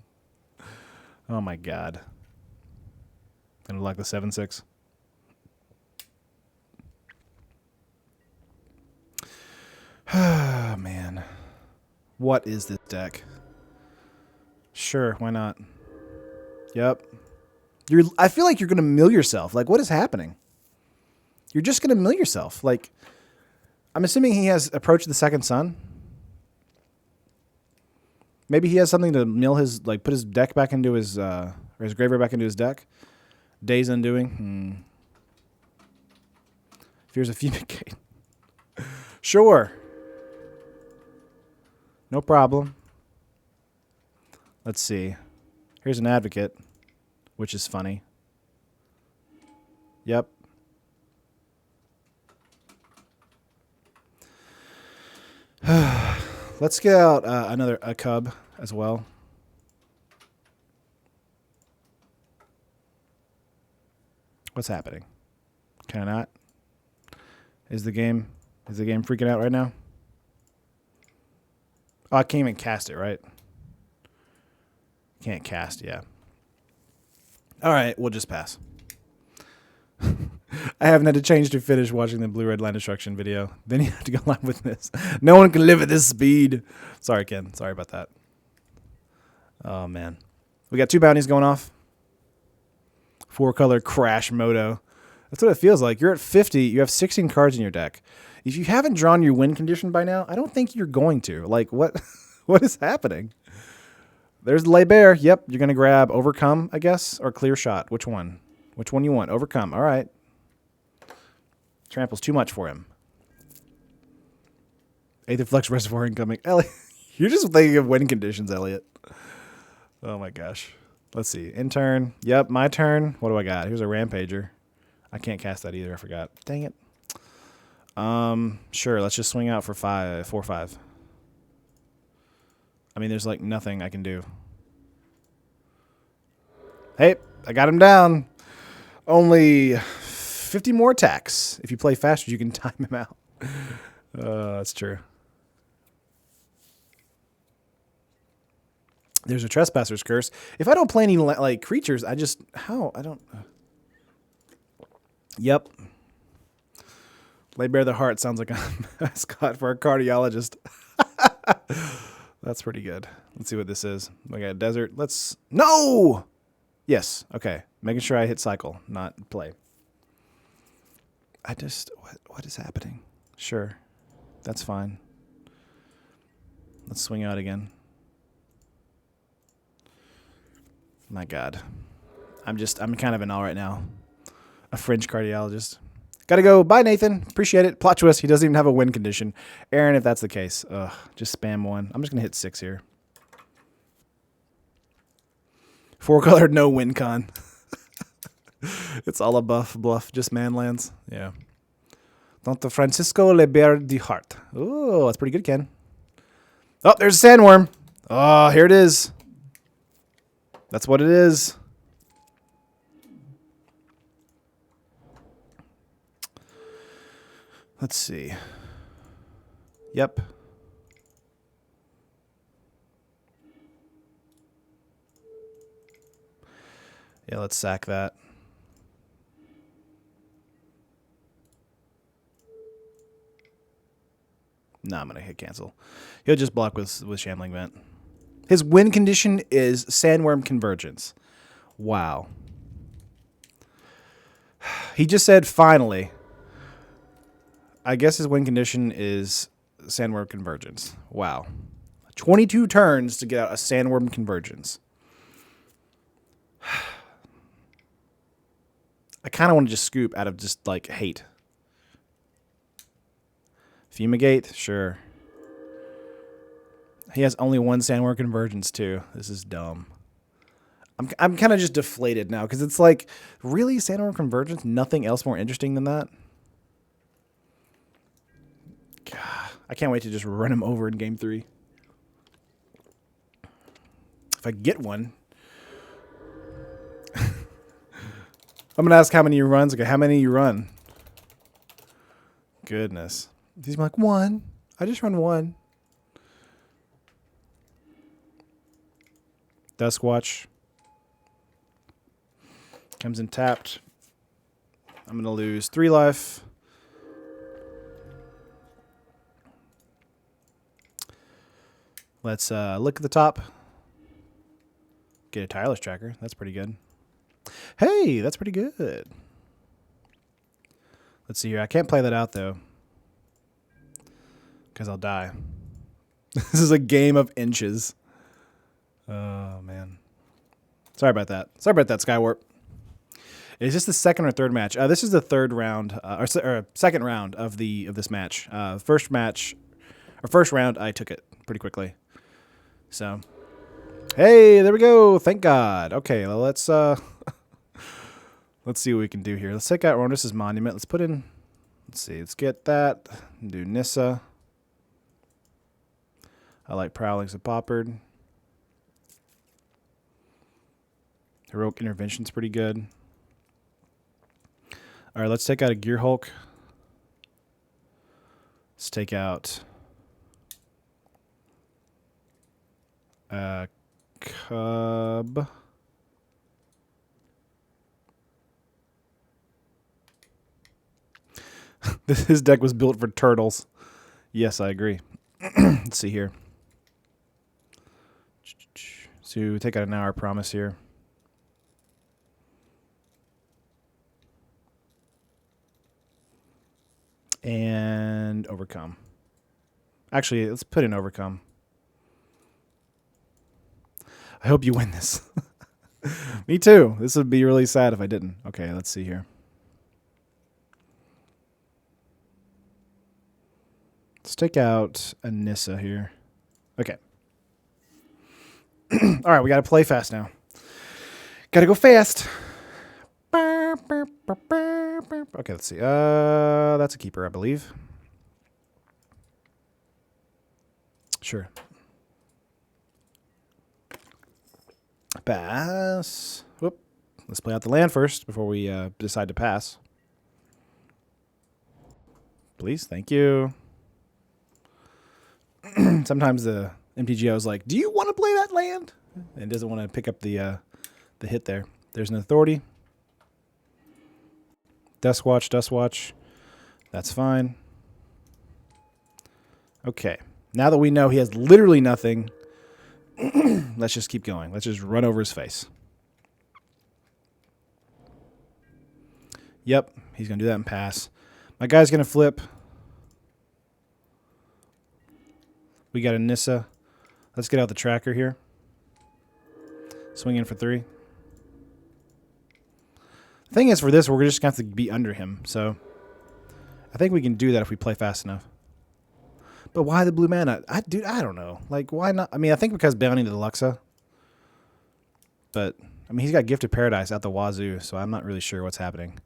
Oh my god. Gonna lock the 7/6. Oh man. What is this deck? Sure, why not? Yep. I feel like you're gonna mill yourself. Like, what is happening? You're just gonna mill yourself. Like, I'm assuming he has Approach the Second Sun. Maybe he has something to mill his, like, put his deck back into his, or his graveyard back into his deck. Day's Undoing. Fears of Fumigate. Sure. No problem. Let's see. Here's an Advocate, which is funny. Yep. Let's get out a cub as well. What's happening? Can I not? Is the game freaking out right now? Oh, I can't even cast it, right? Can't cast, yeah. All right, we'll just pass. I haven't had to change to finish watching the Blue-Red Land Destruction video. Then you have to go live with this. No one can live at this speed. Sorry, Ken. Sorry about that. Oh, man. We got 2 bounties going off. 4-color Crash Moto. That's what it feels like. You're at 50. You have 16 cards in your deck. If you haven't drawn your win condition by now, I don't think you're going to. Like, what? What is happening? There's Lay Bear. Yep, you're going to grab Overcome, I guess, or Clear Shot. Which one? Which one you want? Overcome. All right. Trample's too much for him. Aetherflux Reservoir incoming. Elliot, you're just thinking of win conditions, Elliot. Oh, my gosh. Let's see. In turn. Yep, my turn. What do I got? Here's a Rampager. I can't cast that either. I forgot. Dang it. Sure. Let's just swing out for 4/5. I mean, there's like nothing I can do. Hey, I got him down. Only 50 more attacks. If you play faster, you can time him out. That's true. There's a Trespasser's Curse. If I don't play any like creatures, I just I don't. Yep. Lay Bare the Heart sounds like a mascot for a cardiologist. That's pretty good. Let's see what this is. We got a desert. No! Yes. Okay. Making sure I hit cycle, not play. What is happening? Sure. That's fine. Let's swing out again. My God. I'm kind of in awe right now. A French cardiologist. Gotta go. Bye, Nathan. Appreciate it. Plot twist. He doesn't even have a win condition. Aaron, if that's the case, just spam one. I'm just going to hit 6 here. 4-colored, no win con. It's all a bluff, just manlands. Yeah. Don Francisco Le Bear de Heart. Oh, that's pretty good, Ken. Oh, there's a sandworm. Oh, here it is. That's what it is. Let's see. Yep. Yeah, let's sack that. No, I'm going to hit cancel. He'll just block with Shambling Vent. His win condition is Sandworm Convergence. Wow. He just said, finally. I guess his win condition is Sandworm Convergence. Wow. 22 turns to get out a Sandworm Convergence. I kind of want to just scoop out of just, like, hate. Fumigate? Sure. He has only one Sandworm Convergence, too. This is dumb. I'm kind of just deflated now, because it's like, really, Sandworm Convergence? Nothing else more interesting than that? God, I can't wait to just run him over in Game 3. If I get one. I'm going to ask how many he runs. Okay, how many you run? Goodness. He's like, 1. I just run 1. Duskwatch. Comes in tapped. I'm going to lose 3 life. Let's look at the top. Get a Tireless Tracker. That's pretty good. Hey, that's pretty good. Let's see here. I can't play that out, though. Because I'll die. This is a game of inches. Oh, man. Sorry about that. Sorry about that, Skywarp. Is this the second or third match? This is the third round, or second round of this match. First round, I took it pretty quickly. So, hey, there we go. Thank God. Okay, well, let's see what we can do here. Let's take out Ronus's Monument. Let's put in. Let's see. Let's get that. Do Nissa. I like Prowlings of Poppard. Heroic Intervention's pretty good. All right, let's take out a Gear Hulk. Let's take out a Cub. His deck was built for turtles. Yes, I agree. Let's see here. So take out an Hour Promise here. And overcome. Actually, let's put in overcome. I hope you win this. Me too. This would be really sad if I didn't. Okay, let's see here. Let's take out a Nissa here. Okay. All right, we got to play fast now. Got to go fast. Okay, let's see. That's a keeper, I believe. Sure. Pass. Whoop. Let's play out the land first before we decide to pass. Please, thank you. Sometimes the MTGO is like, do you want to play that land? And doesn't want to pick up the hit there. There's an authority. Dust watch, dust watch. That's fine. Okay. Now that we know he has literally nothing, let's just keep going. Let's just run over his face. Yep, he's going to do that and pass. My guy's going to flip. We got a Nissa. Let's get out the tracker here. Swing in for 3. The thing is, for this, we're just going to have to be under him. So I think we can do that if we play fast enough. But why the blue mana? Dude, I don't know. Like, why not? I mean, I think because bounty to the Luxa. But, I mean, he's got Gifted Paradise out the wazoo, so I'm not really sure what's happening.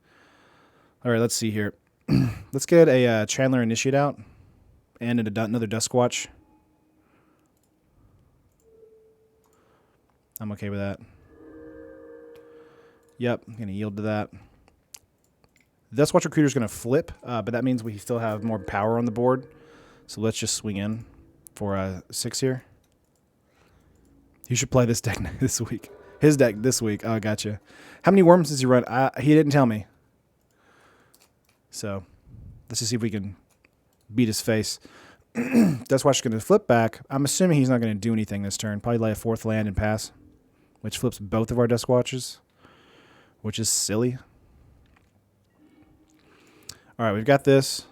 All right, let's see here. Let's get a Chandler Initiate out and another Duskwatch. I'm okay with that. Yep, I'm going to yield to that. The Duskwatch Recruiter is going to flip, but that means we still have more power on the board. So let's just swing in for 6 here. You should play this deck this week. His deck this week. Oh, gotcha. How many worms does he run? He didn't tell me. So let's just see if we can beat his face. Duskwatch is going to flip back. I'm assuming he's not going to do anything this turn. Probably lay a 4th land and pass, which flips both of our Duskwatches, which is silly. All right, we've got this.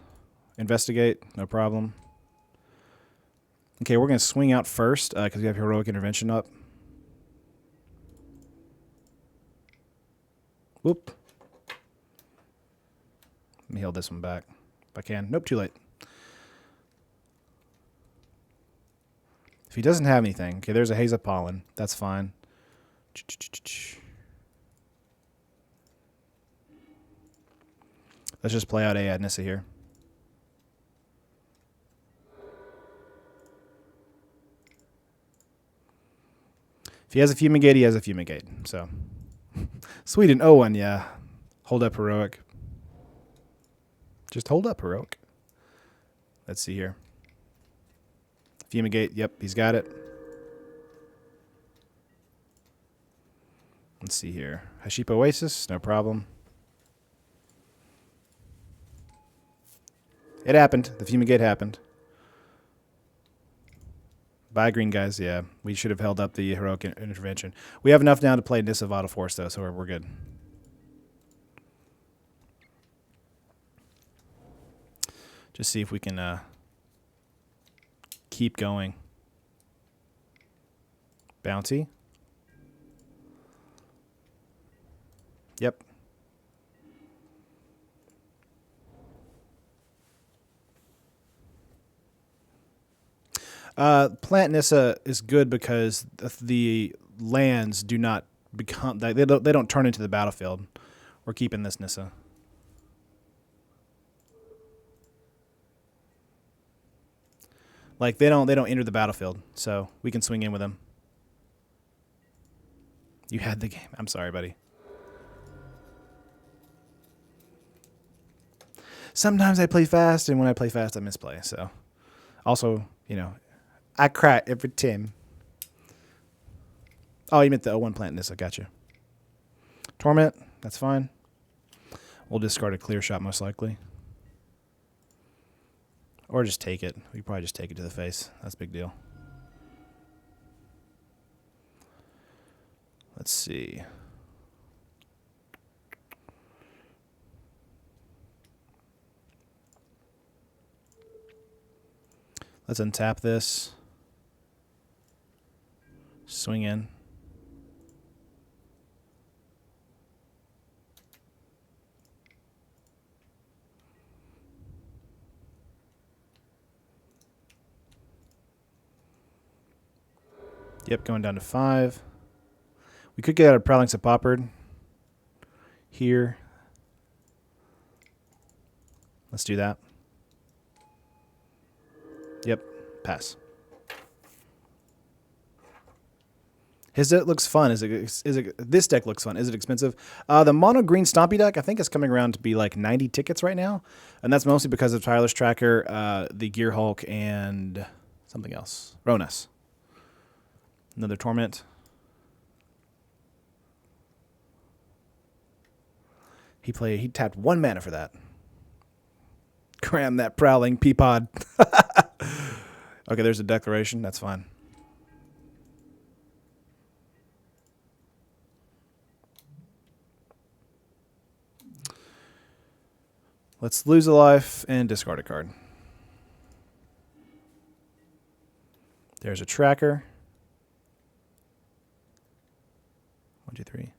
Investigate, no problem. Okay, we're going to swing out first because we have Heroic Intervention up. Whoop. Let me heal this one back if I can. Nope, too late. If he doesn't have anything, okay, there's a Haze of Pollen. That's fine. Let's just play out a Nissa here. If he has a Fumigate, he has a Fumigate. So, Sweden, Owen, yeah. Hold up, Heroic. Just hold up, Heroic. Let's see here. Fumigate, yep, he's got it. Let's see here. Haship Oasis, no problem. It happened. The Fumigate happened. Bye, green guys. Yeah, we should have held up the Heroic Intervention. We have enough now to play Nissa Vital Force, though, so we're good. Just see if we can keep going. Bounty. Yep. Plant Nissa is good because the lands do not become they don't turn into the battlefield. We're keeping this Nissa. Like they don't enter the battlefield, so we can swing in with them. You had the game. I'm sorry, buddy. Sometimes I play fast, and when I play fast, I misplay. So, also, you know, I cry every time. Oh, you meant the 01 plant Nissa. Gotcha. Torment. That's fine. We'll discard a clear shot most likely. Or just take it. We probably just take it to the face. That's a big deal. Let's see. Let's untap this. Swing in. Yep, going down to 5. We could get out of Prowling Sepopard here. Let's do that. Yep, pass. His deck looks fun. This deck looks fun. Is it expensive? The mono green Stompy deck I think is coming around to be like 90 tickets right now, and that's mostly because of Tireless Tracker, the Gear Hulk, and something else. Ronas. Another Torment. He tapped 1 mana for that. Cram that Prowling Peapod. Okay, there's a Declaration. That's fine. Let's lose a life and discard a card. There's a tracker. 1, 2, 3.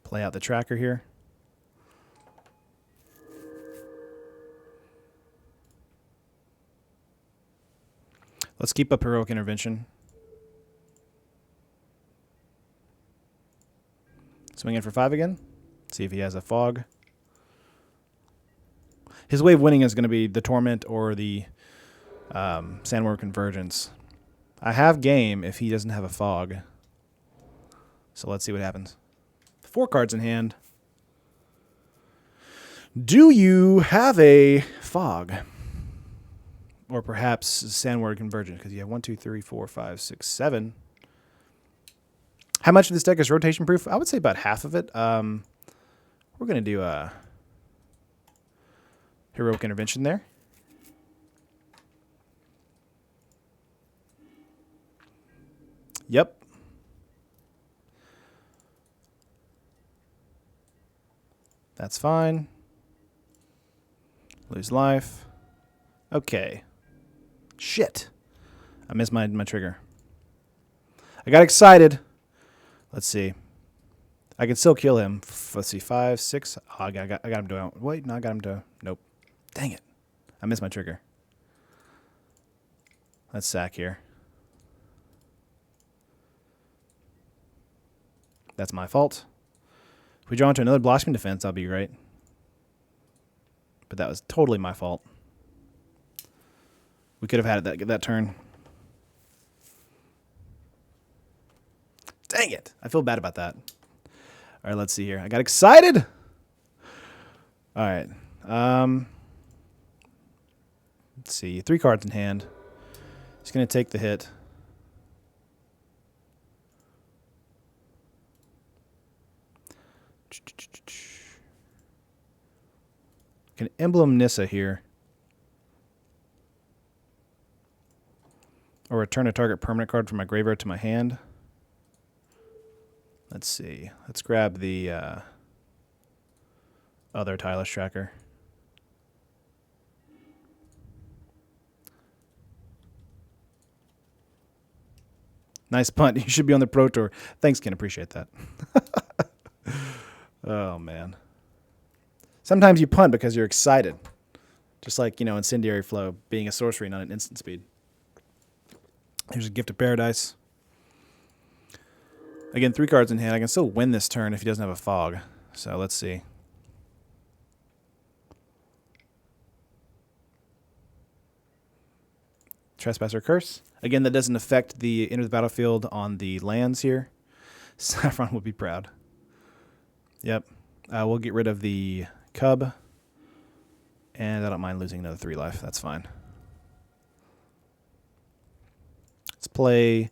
Play out the tracker here. Let's keep up Heroic Intervention. Swing in for 5 again. See if he has a fog. His way of winning is going to be the Torment or the Sandworm Convergence. I have game if he doesn't have a fog. So let's see what happens. 4 cards in hand. Do you have a fog? Or perhaps Sandworm Convergence, because you have 1, 2, 3, 4, 5, 6, 7. How much of this deck is rotation proof? I would say about half of it. We're going to do a Heroic Intervention there. Yep. That's fine. Lose life. Okay. Shit. I missed my trigger. I got excited. Let's see. I can still kill him. Let's see. 5, 6. Oh, I got him to... Wait, no, I got him to... Nope. Dang it. I missed my trigger. Let's sack here. That's my fault. If we draw into another Blossoming Defense, that'll be great. But that was totally my fault. We could have had it that turn. Dang it. I feel bad about that. All right, let's see here. I got excited. All right. Let's see. 3 cards in hand. He's going to take the hit. Can Emblem Nissa here. Or return a target permanent card from my graveyard to my hand. Let's see. Let's grab the other Tireless Tracker. Nice punt. You should be on the Pro Tour. Thanks, Ken. Appreciate that. Oh, man. Sometimes you punt because you're excited. Just like, Incendiary Flow being a sorcery, not an instant speed. Here's a Gift of Paradise. Again, 3 cards in hand. I can still win this turn if he doesn't have a fog. So let's see. Trespasser Curse. Again, that doesn't affect the enter the battlefield on the lands here. Saffron would be proud. Yep. We'll get rid of the Cub. And I don't mind losing another 3 life. That's fine. Let's play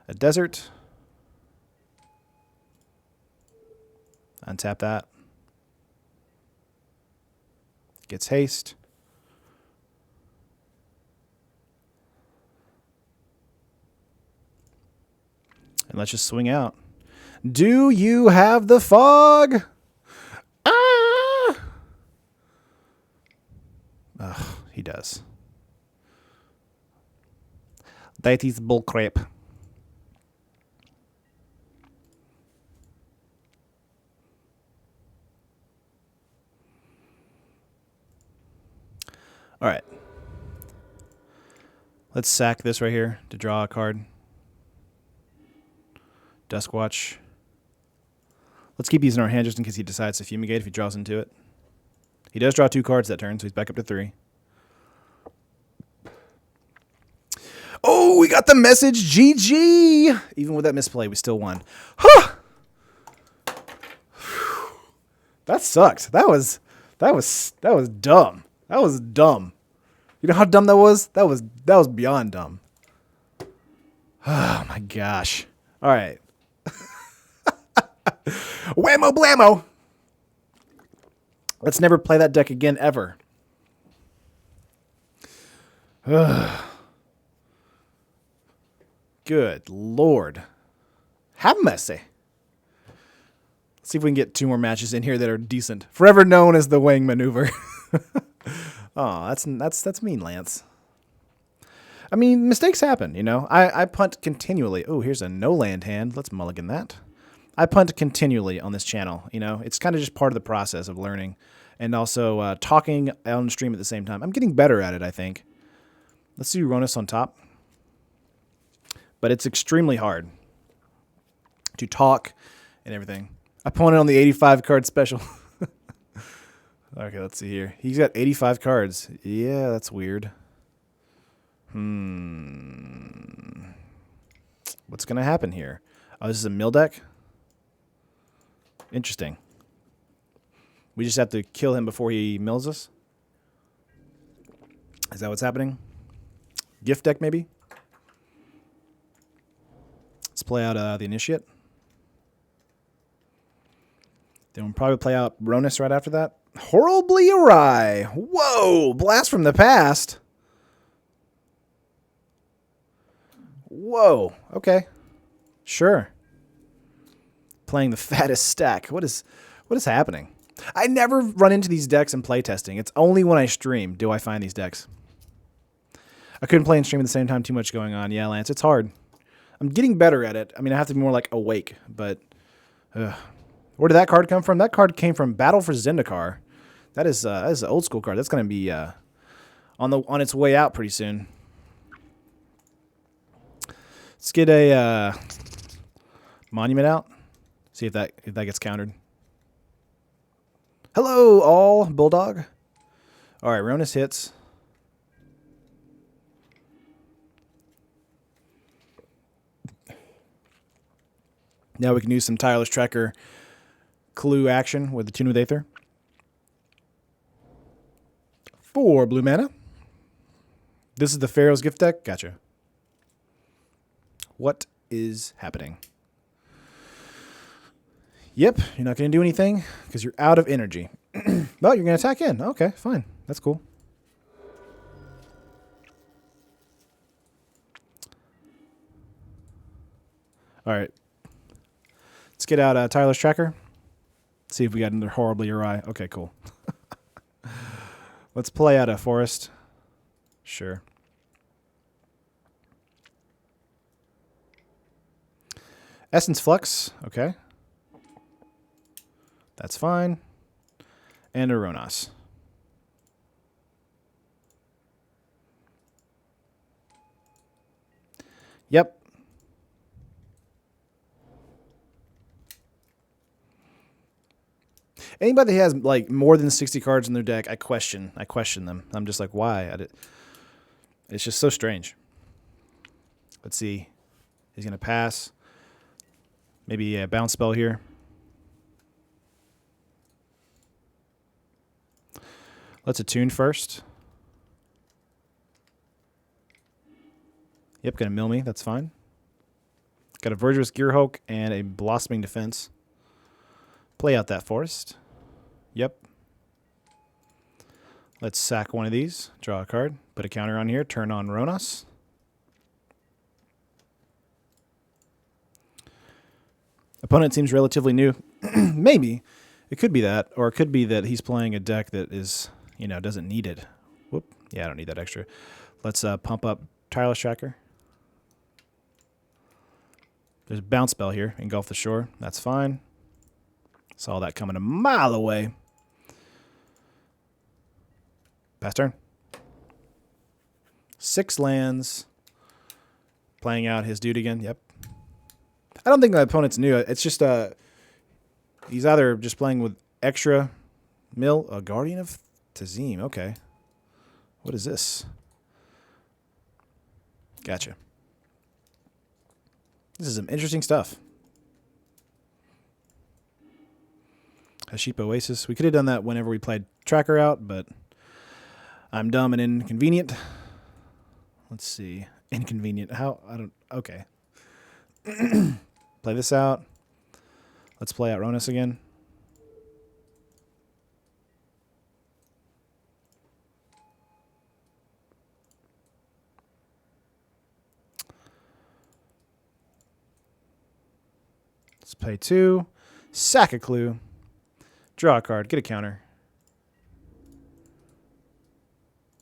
a Desert. Untap that. Gets haste. And let's just swing out. Do you have the fog? Ah! He does. That is bullcrap. All right. Let's sack this right here to draw a card. Duskwatch. Let's keep these in our hand just in case he decides to fumigate if he draws into it. He does draw 2 cards that turn, so he's back up to 3. Oh, we got the message. GG. Even with that misplay, we still won. Huh. That sucked. That was dumb. That was dumb. You know how dumb that was? That was beyond dumb. Oh my gosh. All right. Whammo blammo. Let's never play that deck again ever. Good Lord. Have mercy. Let's see if we can get 2 more matches in here that are decent. Forever known as the wing maneuver. Oh, that's mean, Lance. I mean, mistakes happen, you know. I punt continually. Oh, here's a no land hand. Let's mulligan that. I punt continually on this channel, you know. It's kind of just part of the process of learning and also talking on stream at the same time. I'm getting better at it, I think. Let's do Ronus on top. But it's extremely hard to talk and everything. Opponent on the 85 card special. Okay, let's see here. He's got 85 cards. Yeah, that's weird. What's going to happen here? Oh, this is a mill deck? Interesting. We just have to kill him before he mills us? Is that what's happening? Gift deck, maybe? Let's play out the Initiate. Then we'll probably play out Ronus right after that. Horribly awry. Whoa! Blast from the past. Whoa. Okay. Sure. Playing the fattest stack. What is happening? I never run into these decks in playtesting. It's only when I stream do I find these decks. I couldn't play and stream at the same time. Too much going on. Yeah, Lance, it's hard. I'm getting better at it. I mean, I have to be more like awake, but where did that card come from? That card came from Battle for Zendikar. That is an old school card. That's going to be on its way out pretty soon. Let's get a monument out. See if that gets countered. Hello, all Bulldog. All right, Ronus hits. Now we can use some Tireless Tracker clue action with the Tune with Aether. 4 blue mana. This is the Pharaoh's gift deck. Gotcha. What is happening? Yep, you're not going to do anything because you're out of energy. Well, you're going to attack in. Okay, fine. That's cool. All right. Let's get out Tireless Tracker. See if we got another horribly awry. Okay, cool. Let's play out a forest. Sure. Essence Flux. Okay. That's fine. And a Ronas. Yep. Anybody that has like more than 60 cards in their deck, I question them. I'm just like, why? It's just so strange. Let's see. He's going to pass. Maybe a bounce spell here. Let's attune first. Yep, going to mill me. That's fine. Got a Verdurous Gearhulk and a Blossoming Defense. Play out that forest. Yep. Let's sack one of these. Draw a card. Put a counter on here. Turn on Ronas. Opponent seems relatively new. Maybe. It could be that. Or it could be that he's playing a deck that is, you know, doesn't need it. Whoop. Yeah, I don't need that extra. Let's pump up Tireless Tracker. There's a bounce spell here. Engulf the Shore. That's fine. Saw that coming a mile away. Pass turn. 6 lands. Playing out his dude again. Yep. I don't think my opponent's new. It's just he's either just playing with extra mill. A Guardian of Tazim. Okay. What is this? Gotcha. This is some interesting stuff. Haship Oasis. We could have done that whenever we played Tracker out, but I'm dumb and inconvenient. Let's see. Inconvenient. How? I don't. Okay. Play this out. Let's play out Ronus again. Let's play 2. Sack a clue. Draw a card. Get a counter.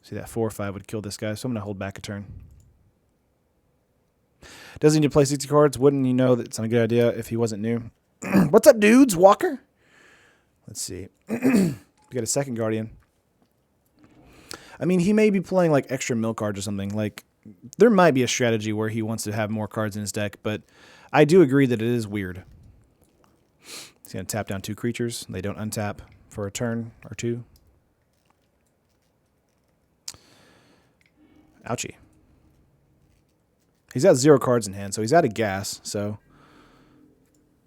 See, that 4/5 would kill this guy, so I'm going to hold back a turn. Doesn't need to play 60 cards. Wouldn't you know that it's not a good idea if he wasn't new? What's up, dudes? Walker? Let's see. We got a second Guardian. I mean, he may be playing like extra mill cards or something. Like, there might be a strategy where he wants to have more cards in his deck, but I do agree that it is weird. He's going to tap down 2 creatures. They don't untap for a turn or 2. Ouchie. He's got 0 cards in hand, so he's out of gas. So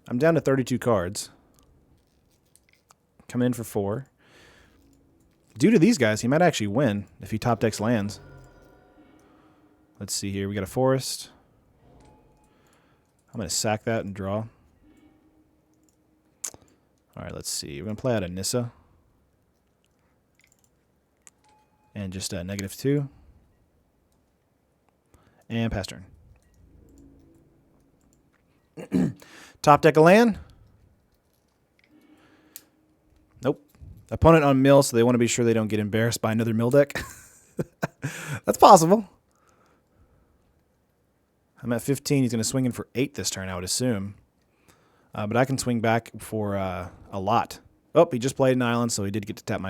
I'm down to 32 cards. Coming in for 4. Due to these guys, he might actually win if he top decks lands. Let's see here. We got a forest. I'm going to sack that and draw. All right, let's see. We're going to play out a Nissa. And just a -2. And pass turn. Top deck a land. Nope. Opponent on mill, so they want to be sure they don't get embarrassed by another mill deck. That's possible. I'm at 15. He's going to swing in for 8 this turn, I would assume. But I can swing back for a lot. Oh, he just played an island, so he did get to tap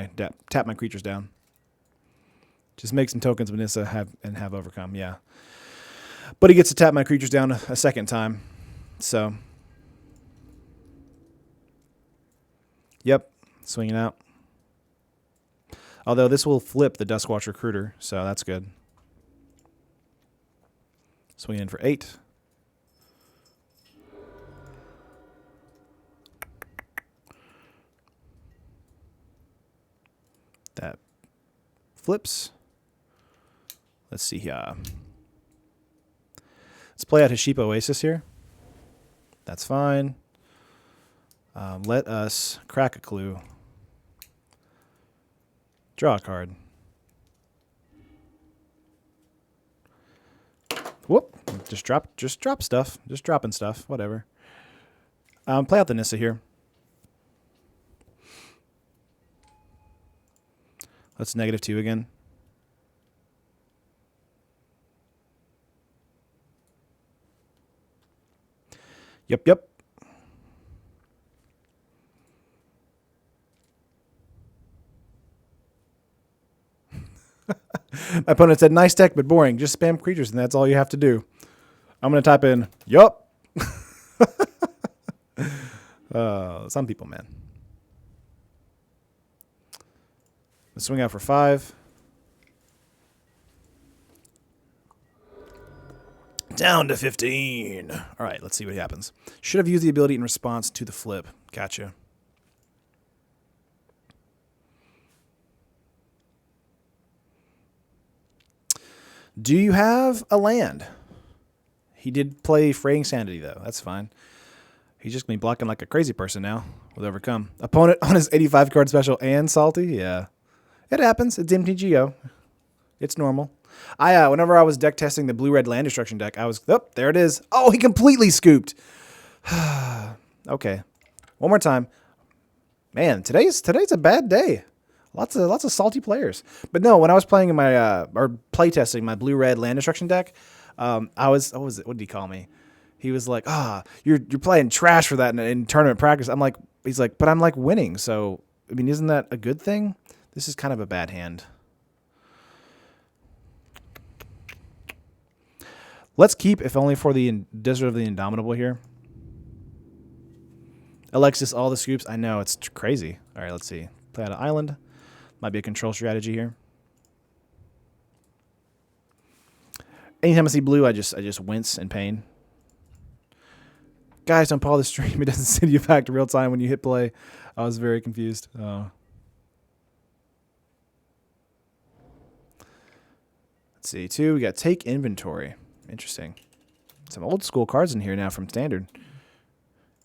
my creatures down. Just make some tokens with Nissa have overcome, yeah. But he gets to tap my creatures down a second time. So, yep, swinging out. Although this will flip the Duskwatch Recruiter, so that's good. Swinging in for 8. That flips. Let's see here. Let's play out Haship Oasis here. That's fine. Let us crack a clue. Draw a card. Whoop. Just drop stuff. Just dropping stuff. Whatever. Play out the Nissa here. Let's -2 again. Yep. My opponent said, nice deck, but boring. Just spam creatures, and that's all you have to do. I'm going to type in, yup. Some people, man. Let's swing out for 5. Down to 15. All right, let's see what happens. Should have used the ability in response to the flip. Gotcha. Do you have a land? He did play Fraying Sanity, though. That's fine. He's just going to be blocking like a crazy person now with Overcome. Opponent on his 85-card special and Salty? Yeah. It happens. It's MTGO. It's normal. Whenever I was deck testing the blue-red land destruction deck, I was, oh, there it is. Oh, he completely scooped. Okay. One more time. Man, today's a bad day. Lots of salty players. But no, when I was playing in my or playtesting my blue-red land destruction deck, I was what did he call me? He was like, you're playing trash for that in tournament practice. I'm like, he's like, but I'm like winning. So I mean, isn't that a good thing? This is kind of a bad hand. Let's keep, if only for the Desert of the Indomitable here. Alexis, all the scoops. I know, it's crazy. All right, let's see. Play out an island. Might be a control strategy here. Anytime I see blue, I just wince in pain. Guys, don't pause the stream. It doesn't send you back to real time when you hit play. I was very confused. Oh. Let's see, we got take inventory. Interesting. Some old school cards in here now from Standard.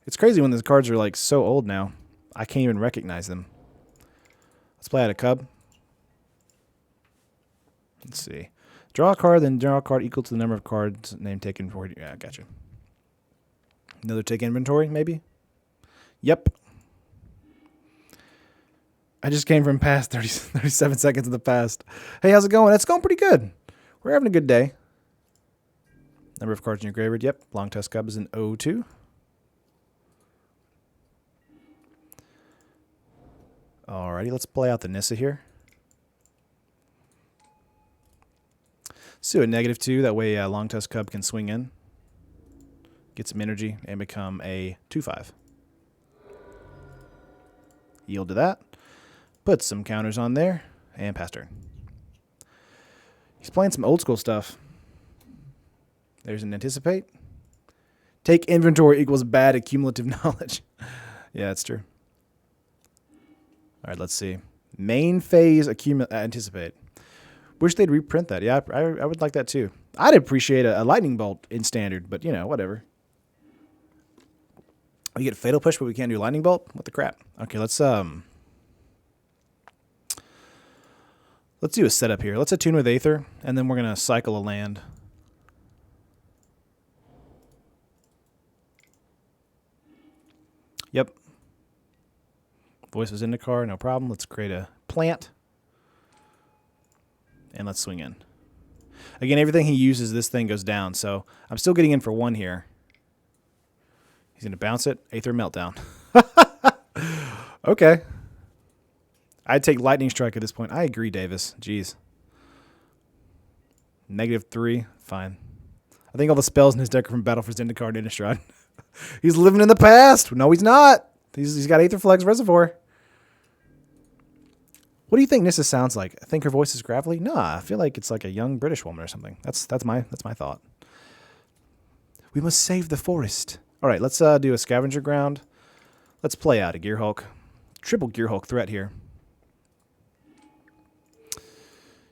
It's crazy when these cards are like so old now. I can't even recognize them. Let's play out a cub. Let's see. Draw a card, then draw a card equal to the number of cards named take inventory. Yeah, gotcha. Another take inventory, maybe? Yep. I just came from past 37 seconds in the past. Hey, how's it going? It's going pretty good. We're having a good day. Number of cards in your graveyard. Yep. Long Tusk Cub is an 0-2. Alrighty, let's play out the Nissa here. Let's do a -2. That way Long Tusk Cub can swing in. Get some energy and become a 2/5. Yield to that. Put some counters on there. And pass turn. He's playing some old school stuff. There's an anticipate. Take inventory equals bad accumulative knowledge. Yeah, that's true. All right, let's see. Main phase anticipate. Wish they'd reprint that. Yeah, I would like that too. I'd appreciate a lightning bolt in Standard, but you know, whatever. We get fatal push, but we can't do lightning bolt. What the crap? Okay, let's do a setup here. Let's attune with Aether, and then we're gonna cycle a land. Yep. Voice was in the car, no problem. Let's create a plant. And let's swing in. Again, everything he uses, this thing goes down. So I'm still getting in for 1 here. He's going to bounce it. Aether Meltdown. Okay. I'd take Lightning Strike at this point. I agree, Davis. Jeez. -3. Fine. I think all the spells in his deck are from Battle for Zendikar and Innistrad. He's living in the past. No, he's not. He's got Aetherflux Reservoir. What do you think Nissa sounds like? I think her voice is gravelly. Nah, I feel like it's like a young British woman or something. That's my thought. We must save the forest. All right, let's do a Scavenger Ground. Let's play out a Gearhulk. Triple Gearhulk threat here.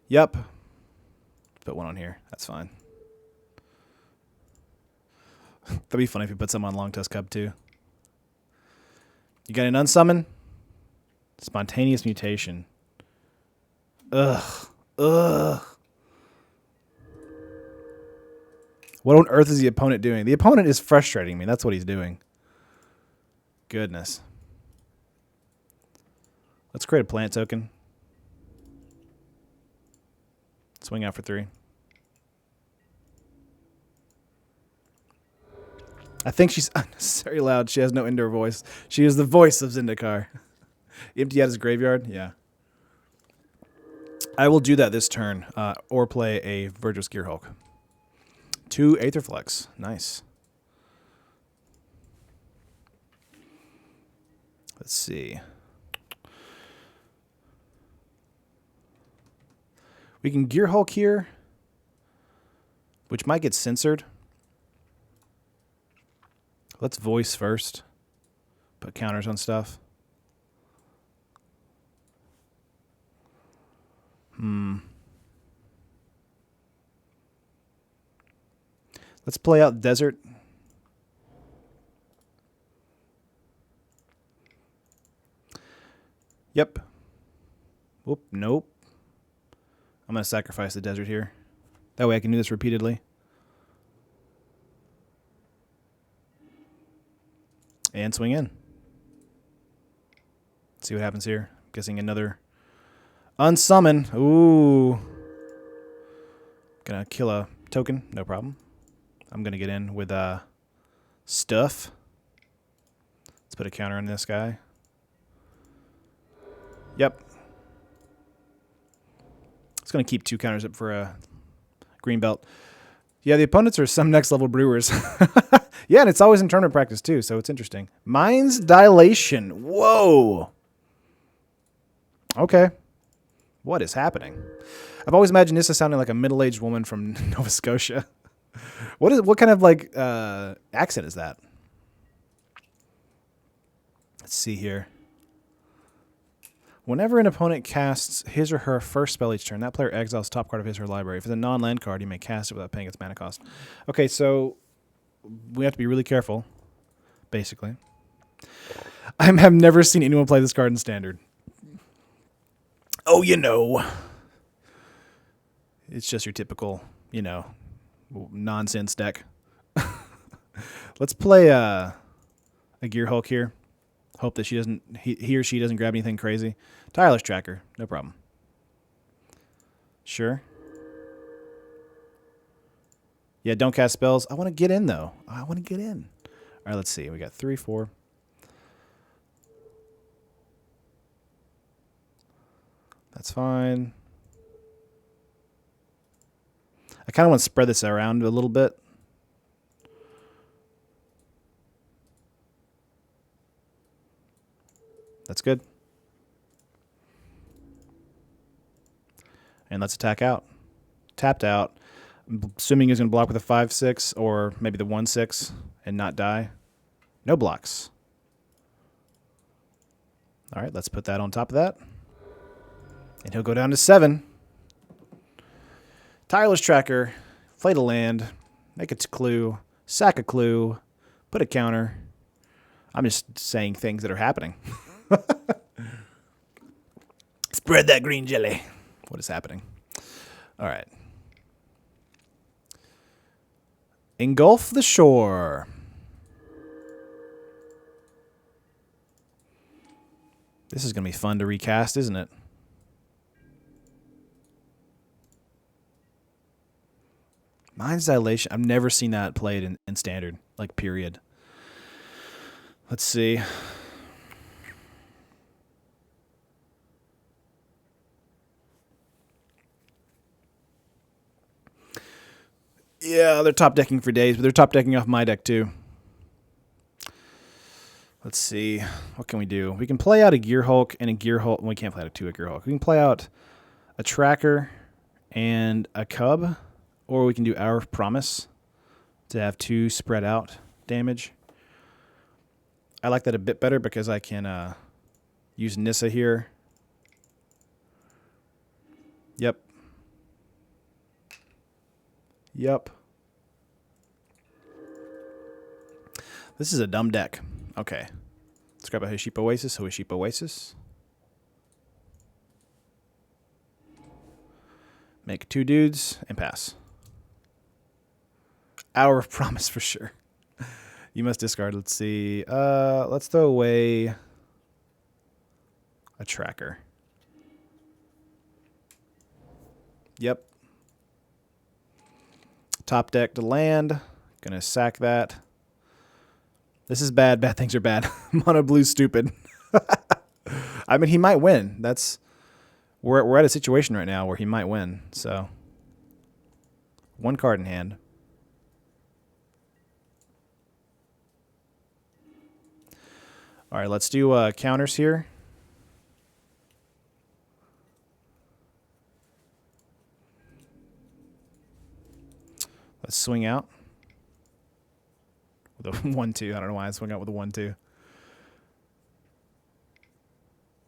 Yep. Put one on here. That's fine. That'd be funny if we put some on Long Tusk Cub too. You got an unsummon? Spontaneous mutation. Ugh. Ugh. What on earth is the opponent doing? The opponent is frustrating me. That's what he's doing. Goodness. Let's create a plant token. Swing out for 3. I think she's unnecessarily loud. She has no indoor voice. She is the voice of Zendikar. Empty out his graveyard? Yeah. I will do that this turn, or play a Virtuous Gearhulk. 2 Aetherflux. Nice. Let's see. We can Gearhulk here, which might get censored. Let's voice first. Put counters on stuff. Let's play out Desert. Yep. Whoop, nope. I'm going to sacrifice the Desert here. That way I can do this repeatedly. And swing in. See what happens here. I'm guessing another Unsummon. Ooh. Gonna kill a token. No problem. I'm gonna get in with stuff. Let's put a counter on this guy. Yep. It's gonna keep 2 counters up for a green belt. Yeah, the opponents are some next level brewers. Yeah, and it's always in tournament practice too, so it's interesting. Mind's Dilation. Whoa. Okay. What is happening? I've always imagined this as sounding like a middle-aged woman from Nova Scotia. What kind of like accent is that? Let's see here. Whenever an opponent casts his or her first spell each turn, that player exiles top card of his or her library. If it's a non-land card, you may cast it without paying its mana cost. Okay, so we have to be really careful, basically. I have never seen anyone play this card in Standard. Oh, you know. It's just your typical, you know, nonsense deck. Let's play a Gear Hulk here. Hope that he or she doesn't grab anything crazy. Tireless Tracker, no problem. Sure. Yeah, don't cast spells. I want to get in, though. I want to get in. All right, let's see. We got 3, 4. That's fine. I kind of want to spread this around a little bit. That's good. And let's attack out. Tapped out. I'm assuming he's going to block with a 5/6 or maybe the 1/6 and not die. No blocks. All right, let's put that on top of that. And he'll go down to 7. Tireless Tracker. Play to land. Make a clue. Sack a clue. Put a counter. I'm just saying things that are happening. Spread that green jelly. What is happening? All right. Engulf the shore. This is going to be fun to recast, isn't it? Mind's Dilation. I've never seen that played in Standard, like, period. Let's see. Yeah, they're top decking for days, but they're top decking off my deck too. Let's see. What can we do? We can play out a Gear Hulk and a Gear Hulk. We can't play out a Gear Hulk. We can play out a Tracker and a Cub, or we can do Hour of Promise to have 2 spread out damage. I like that a bit better because I can use Nissa here. Yep. Yep. This is a dumb deck. Okay. Let's grab a Haship Oasis. Haship Oasis. Make 2 dudes and pass. Hour of Promise for sure. You must discard. Let's see. Let's throw away a Tracker. Yep. Top deck to land. Gonna sack that. This is bad. Bad things are bad. Mono blue stupid. I mean, he might win. We're at a situation right now where he might win. So 1 card in hand. All right, let's do counters here. Let's swing out with a 1/2. I don't know why I swung out with a 1/2.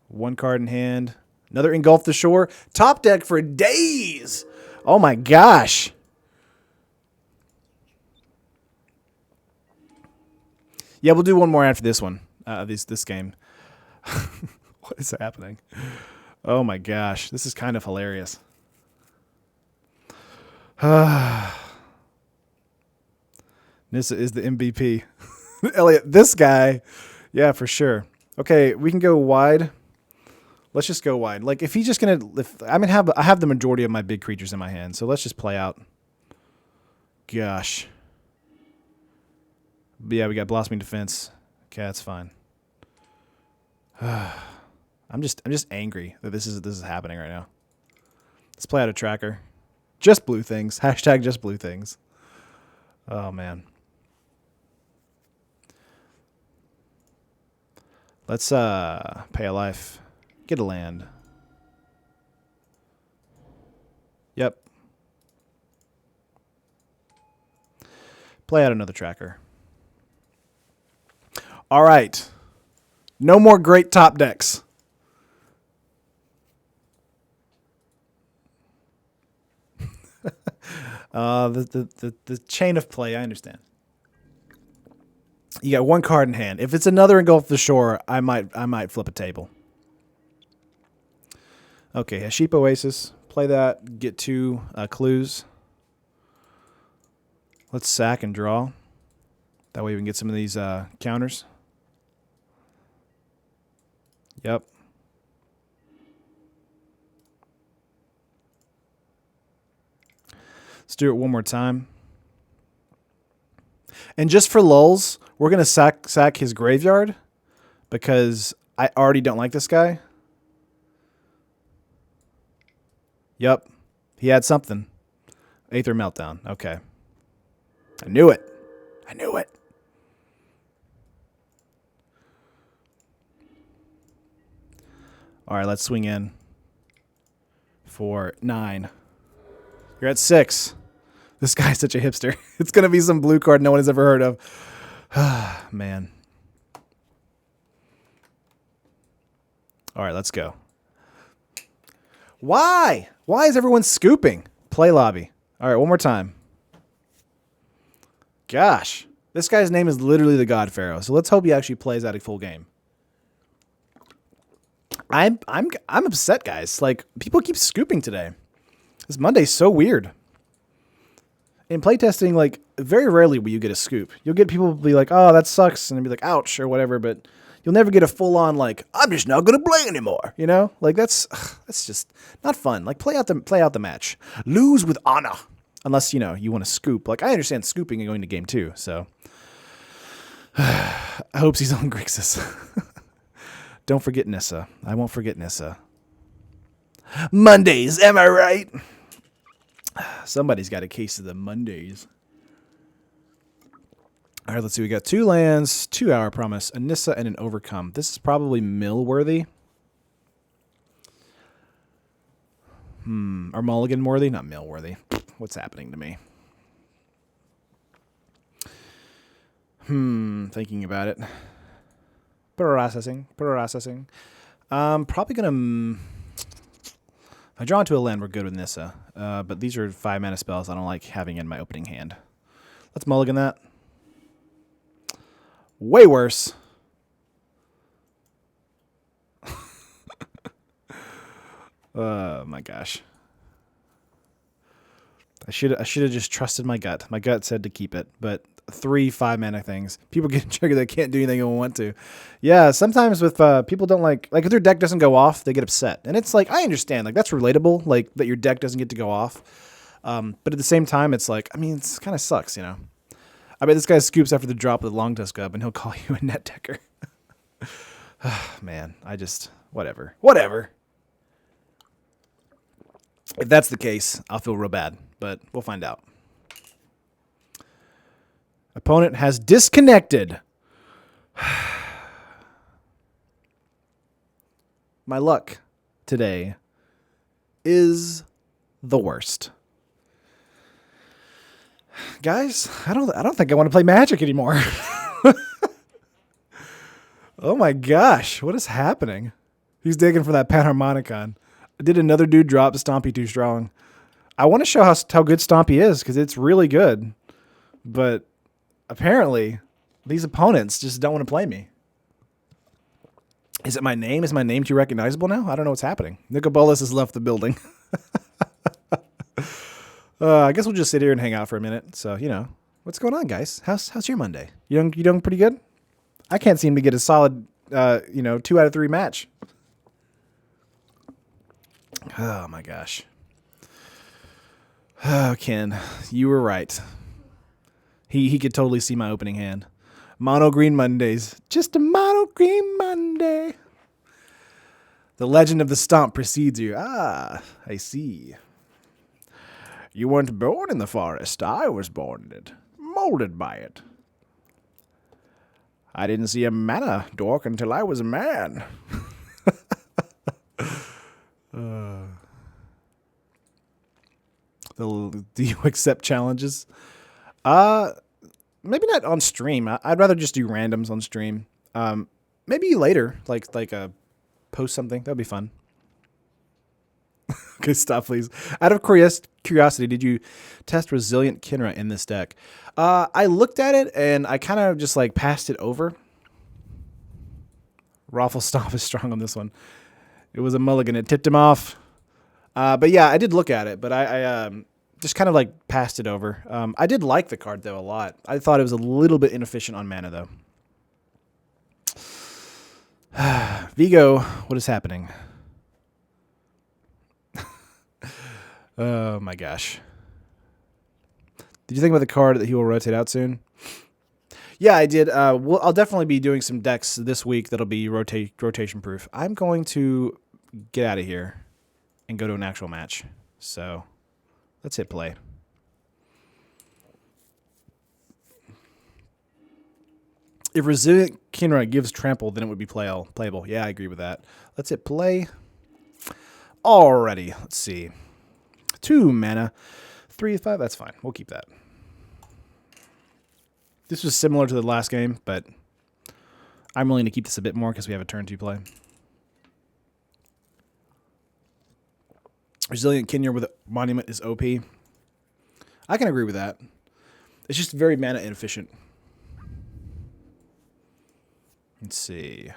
1 card in hand. Another Engulf the Shore. Top deck for days. Oh my gosh. Yeah, we'll do one more after this one. This game. What is happening? Oh my gosh. This is kind of hilarious. Nissa is the MVP. Elliot, this guy. Yeah, for sure. Okay, we can go wide. Let's just go wide. Like, if he's just going to... I have the majority of my big creatures in my hand, so let's just play out. Gosh. But yeah, we got Blossoming Defense. Okay, that's fine. I'm just angry that this is happening right now. Let's play out a tracker. Just blue things. Hashtag just blue things. Oh, man. Let's pay a life. Get a land. Yep. Play out another tracker. All right. No more great top decks. The chain of play, I understand. You got one card in hand. If it's another Engulf the Shore, I might flip a table. Okay, Haship Oasis. Play that. Get 2 clues. Let's sack and draw. That way we can get some of these counters. Yep. Let's do it one more time. And just for lulz, we're going to sack his graveyard because I already don't like this guy. Yep. He had something. Aether Meltdown. Okay. I knew it. I knew it. All right, let's swing in for 9. You're at 6. This guy's such a hipster. It's going to be some blue card no one has ever heard of. Man. All right, let's go. Why? Why is everyone scooping? Play lobby. All right, one more time. Gosh. This guy's name is literally the God Pharaoh, so let's hope he actually plays out a full game. I'm upset, guys. Like, people keep scooping today. This Monday's so weird. In playtesting, like, very rarely will you get a scoop. You'll get people be like, oh, that sucks, and they'll be like, ouch, or whatever, but you'll never get a full-on, like, I'm just not going to play anymore, you know? Like, that's just not fun. Like, play out the match. Lose with honor. Unless, you know, you want to scoop. Like, I understand scooping and going to game 2, so. I hope he's on Grixis. Don't forget Nissa. I won't forget Nissa. Mondays, am I right? Somebody's got a case of the Mondays. All right, let's see. We got 2 lands, 2 Hour Promise, a Nissa, and an Overcome. This is probably mill-worthy. Or mulligan-worthy? Not mill-worthy. What's happening to me? Thinking about it. Processing. Probably going to... If I draw into a land, we're good with Nissa. But these are 5 mana spells I don't like having in my opening hand. Let's mulligan that. Way worse. Oh my gosh. I should have just trusted my gut. My gut said to keep it, but 3 5-mana things. People get triggered that can't do anything they want to. Yeah, sometimes with people don't like if their deck doesn't go off, they get upset. And it's like, I understand, like that's relatable, like that your deck doesn't get to go off. But at the same time, it's like, I mean, it's kind of sucks, you know. I bet this guy scoops after the drop of the Long Tusk up and he'll call you a net decker. Man, whatever. If that's the case, I'll feel real bad, but we'll find out. Opponent has disconnected. My luck today is the worst. Guys, I don't think I want to play Magic anymore. Oh my gosh, what is happening? He's digging for that Panharmonicon. Did another dude drop Stompy too strong? I want to show how good Stompy is because it's really good. But apparently, these opponents just don't want to play me. Is it my name? Is my name too recognizable now? I don't know what's happening. Nicobolus has left the building. I guess we'll just sit here and hang out for a minute. So, you know, what's going on, guys? How's your Monday? You doing pretty good? I can't seem to get a solid, 2 out of 3 match. Oh, my gosh. Oh, Ken, you were right. He could totally see my opening hand. Mono green Mondays. Just a mono green Monday. The legend of the stomp precedes you. Ah, I see. You weren't born in the forest. I was born in it. Molded by it. I didn't see a mana dork until I was a man. Do you accept challenges? Maybe not on stream. I'd rather just do randoms on stream. Maybe later, like a post something. That'd be fun. Okay, stop, please. Out of curiosity, did you test Resilient Kinra in this deck? I looked at it and I kind of just like passed it over. Raffle Stomp is strong on this one. It was a mulligan. It tipped him off. But yeah, I did look at it, but I just kind of like passed it over. I did like the card though a lot. I thought it was a little bit inefficient on mana though. Vigo, what is happening? Oh my gosh. Did you think about the card that he will rotate out soon? Yeah, I did. I'll definitely be doing some decks this week that'll be rotation proof. I'm going to get out of here and go to an actual match. So let's hit play. If Resilient Kinra gives trample, then it would be playable. Yeah, I agree with that. Let's hit play. Alrighty, let's see. 2 mana, 3/5. That's fine. We'll keep that. This was similar to the last game, but I'm willing to keep this a bit more because we have a turn 2 play. Resilient Kinra with a Monument is OP. I can agree with that. It's just very mana inefficient. Let's see.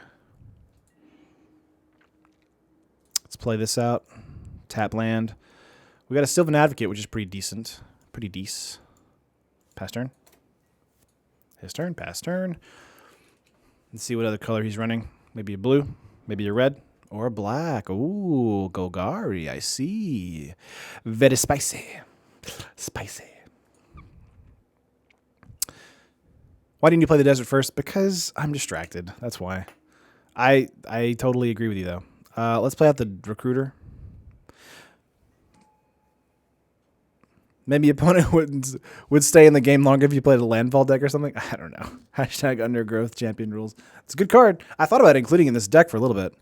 Let's play this out. Tap land. We got a Sylvan Advocate, which is pretty decent. Pretty decent. Pass turn. His turn. Pass turn. Let's see what other color he's running. Maybe a blue. Maybe a red. Or a black. Ooh, Golgari. I see. Very spicy. Spicy. Why didn't you play the desert first? Because I'm distracted. That's why. I totally agree with you, though. Let's play out the recruiter. Maybe opponent would stay in the game longer if you played a landfall deck or something. I don't know. Hashtag undergrowth champion rules. It's a good card. I thought about including in this deck for a little bit.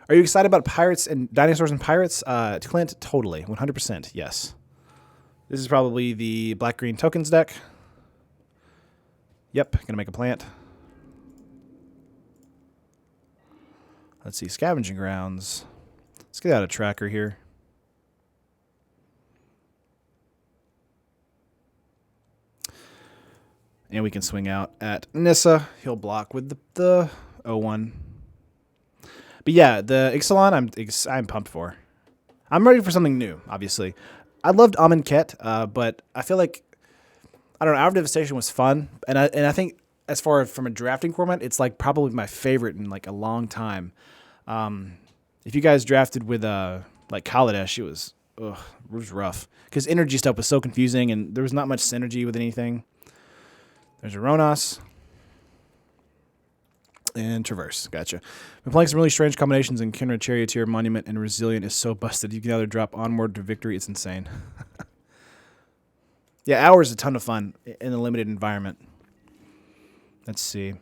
Are you excited about pirates and dinosaurs and pirates? Clint, totally. 100%. Yes. This is probably the black-green tokens deck. Yep. Gonna make a plant. Let's see. Scavenging grounds. Let's get out a tracker here. And we can swing out at Nissa. He'll block with the 0-1. But yeah, the Ixalan I'm pumped for. I'm ready for something new, obviously. I loved Amonkhet, but I feel like, I don't know, Hour of Devastation was fun. And I think as far as from a drafting format, it's like probably my favorite in like a long time. If you guys drafted with like Kaladesh, it was rough. Because energy stuff was so confusing and there was not much synergy with anything. There's a Ronas. And Traverse. Gotcha. Been playing some really strange combinations in Kinra, Charioteer, Monument, and Resilient is so busted. You can either drop Onward to Victory. It's insane. Yeah, Hour is a ton of fun in a limited environment. Let's see.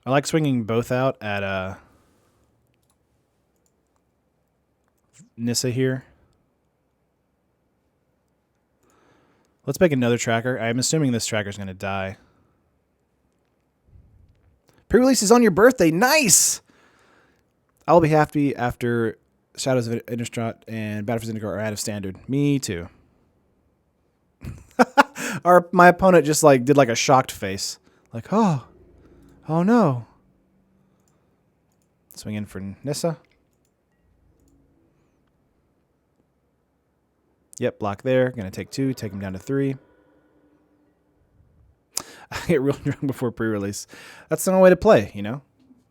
I like swinging both out at Nissa here. Let's make another tracker. I'm assuming this tracker is going to die. Pre-release is on your birthday. Nice! I'll be happy after Shadows of Innistrad and Battle for Zendikar are out of standard. Me too. My opponent just like did like a shocked face. Like, oh no. Swing in for Nissa. Yep, block there. Going to take 2, take him down to 3. get real drunk before pre-release. That's the only way to play, you know?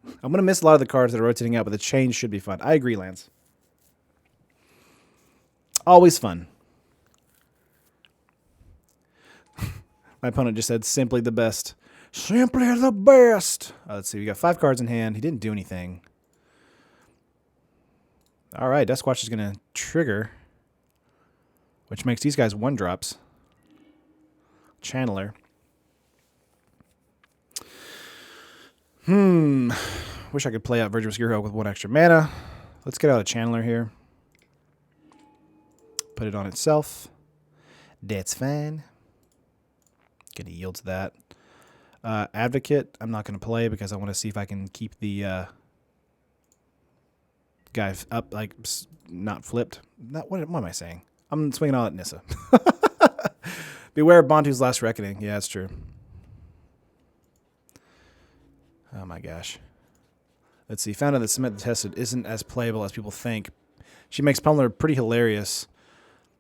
I'm going to miss a lot of the cards that are rotating out, but the change should be fun. I agree, Lance. Always fun. My opponent just said, simply the best. Simply the best. Let's see, we got 5 cards in hand. He didn't do anything. All right, Duskwatch is going to trigger, which makes these guys 1-drops. Channeler. Wish I could play out Verdurous Gearhulk with 1 extra mana. Let's get out a Channeler here. Put it on itself. That's fine. Gonna yield to that. Advocate, I'm not gonna play because I want to see if I can keep the guy up, like not flipped. What am I saying? I'm swinging all at Nissa. Beware of Bantu's Last Reckoning. Yeah, that's true. Oh my gosh. Let's see. Found out that Cement Tested isn't as playable as people think. She makes Pummeler pretty hilarious.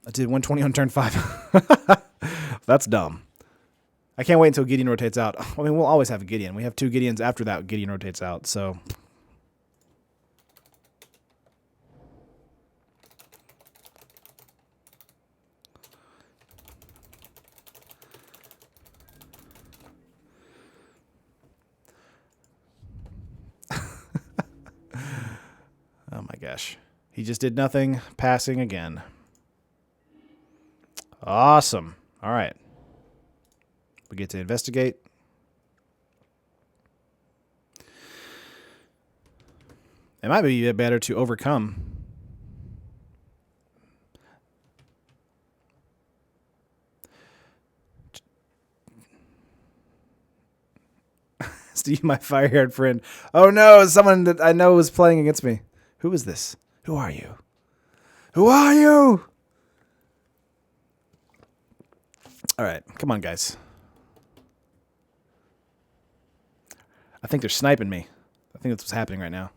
I did 120 on turn 5. That's dumb. I can't wait until Gideon rotates out. I mean, we'll always have a Gideon. We have 2 Gideons after that Gideon rotates out, so... Oh my gosh. He just did nothing. Passing again. Awesome. All right. We get to investigate. It might be better to overcome. Steve, my fire-haired friend. Oh no, someone that I know was playing against me. Who is this? Who are you? Who are you? All right, come on, guys. I think they're sniping me. I think that's what's happening right now.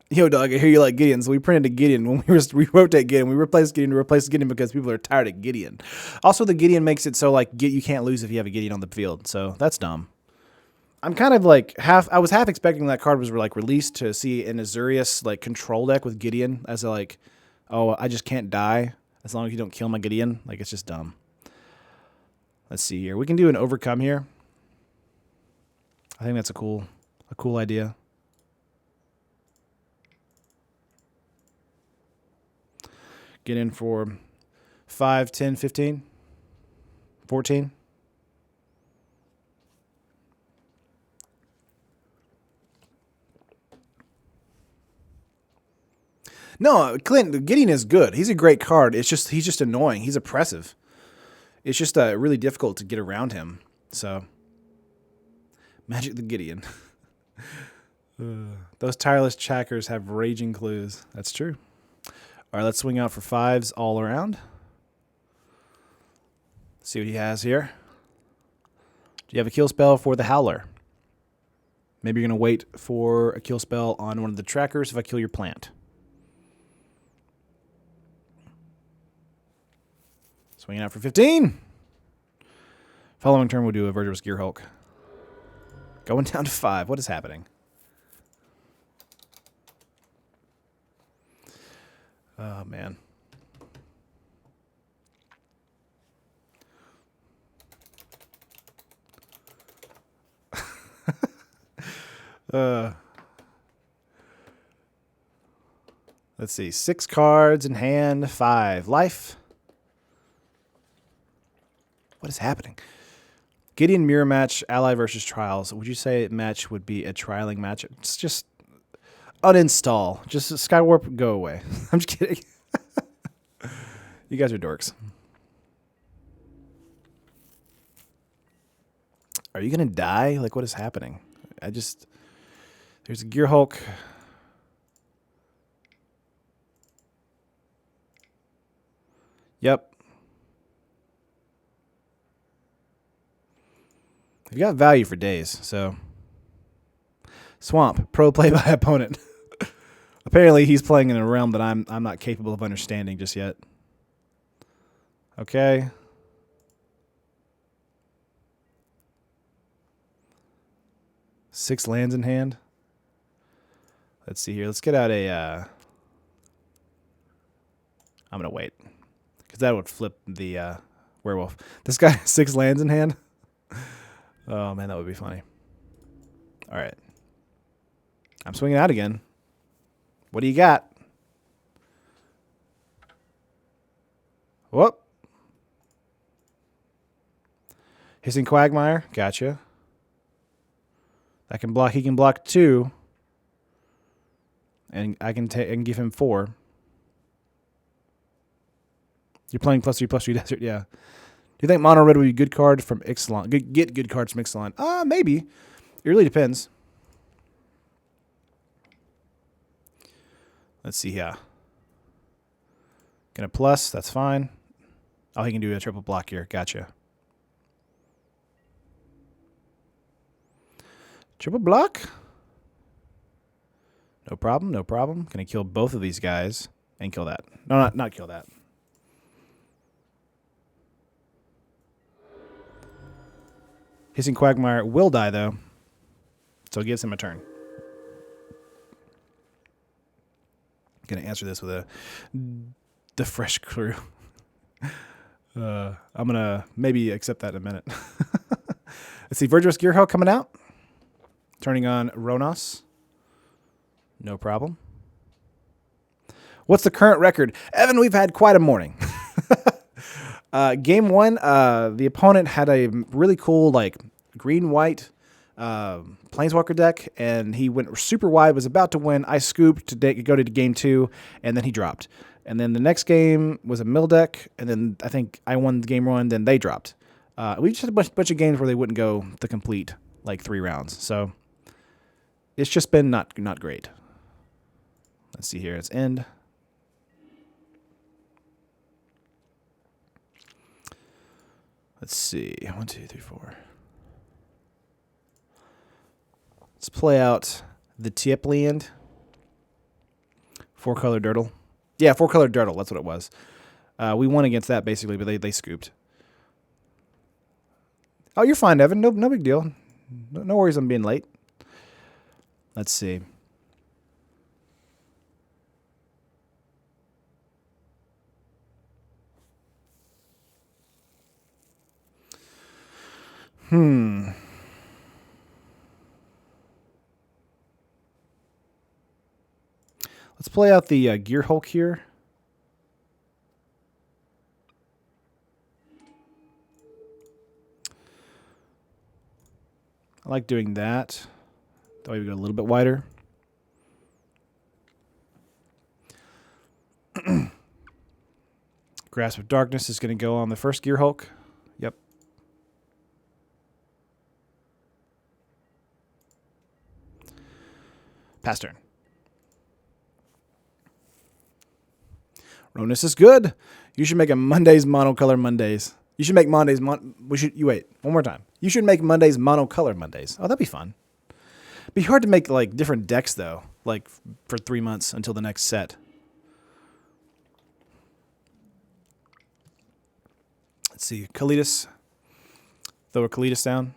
Yo, dog, I hear you like Gideon. So we printed a Gideon. When we rotate Gideon, we replace Gideon to replace Gideon because people are tired of Gideon. Also, the Gideon makes it so like you can't lose if you have a Gideon on the field. So that's dumb. I'm kind of like I was half expecting that card was like released to see an Azurius like control deck with Gideon as a like, oh, I just can't die as long as you don't kill my Gideon. Like, it's just dumb. Let's see here. We can do an overcome here. I think that's a cool idea. Get in for 5, 10, 15, 14. No, Clint, Gideon is good. He's a great card. It's just he's just annoying. He's oppressive. It's just really difficult to get around him. So, Magic the Gideon. Those tireless checkers have raging clues. That's true. All right, let's swing out for 5s all around. See what he has here. Do you have a kill spell for the Howler? Maybe you're going to wait for a kill spell on one of the trackers if I kill your plant. Swinging out for 15. Following turn, we'll do a Verdurous Gearhulk. Going down to 5. What is happening? Oh, man. Let's see. 6 cards in hand, 5 life. What is happening? Gideon mirror match, ally versus trials. Would you say match would be a trialing match? It's just uninstall. Just Skywarp, go away. I'm just kidding. You guys are dorks. Are you going to die? Like, what is happening? There's a Gearhulk. Yep. You've got value for days, so. Swamp, pro play by opponent. Apparently, he's playing in a realm that I'm not capable of understanding just yet. Okay. Six lands in hand. Let's see here. Let's get out a... I'm going to wait. Because that would flip the werewolf. This guy has 6 lands in hand. Oh, man, that would be funny. All right. I'm swinging out again. What do you got? Whoop. Hissing Quagmire. Gotcha. I can block. He can block 2. And I can give him 4. You're playing +3/+3 Desert, yeah. Do you think Mono Red would be a good card from Ixalan? Get good cards from Ixalan? Maybe. It really depends. Let's see here. Get a plus, that's fine. Oh, he can do a triple block here. Gotcha. Triple block? No problem, no problem. Gonna kill both of these guys and kill that. No, not kill that. Hissing Quagmire will die, though. So it gives him a turn. Gonna answer this with the fresh crew. I'm gonna maybe accept that in a minute. Let's see, Verdurous Gearhulk coming out. Turning on Ronos. No problem. What's the current record? Evan, we've had quite a morning. Game 1, the opponent had a really cool, like, green-white Planeswalker deck, and he went super wide, was about to win. I scooped to go to game 2, and then he dropped. And then the next game was a mill deck, and then I think I won game 1, then they dropped. We just had a bunch of games where they wouldn't go the complete, like, 3 rounds. So it's just been not great. Let's see here. It's end. Let's see. 1, 2, 3, 4. Let's play out the tip land. 4-color Durdle. Yeah, 4-color Durdle. That's what it was. We won against that, basically, but they scooped. Oh, you're fine, Evan. No big deal. No worries on being late. Let's see. Let's play out the Gearhulk here. I like doing that. That way we go a little bit wider. Grasp of Darkness is going to go on the first Gearhulk. Yep. Pass turn. Ronus is good. You should make a Mondays monocolor Mondays. You should make Mondays wait, one more time. You should make Mondays monocolor Mondays. Oh, that'd be fun. Be hard to make like different decks though, like for 3 months until the next set. Let's see, Kalitas. Throw a Kalitas down.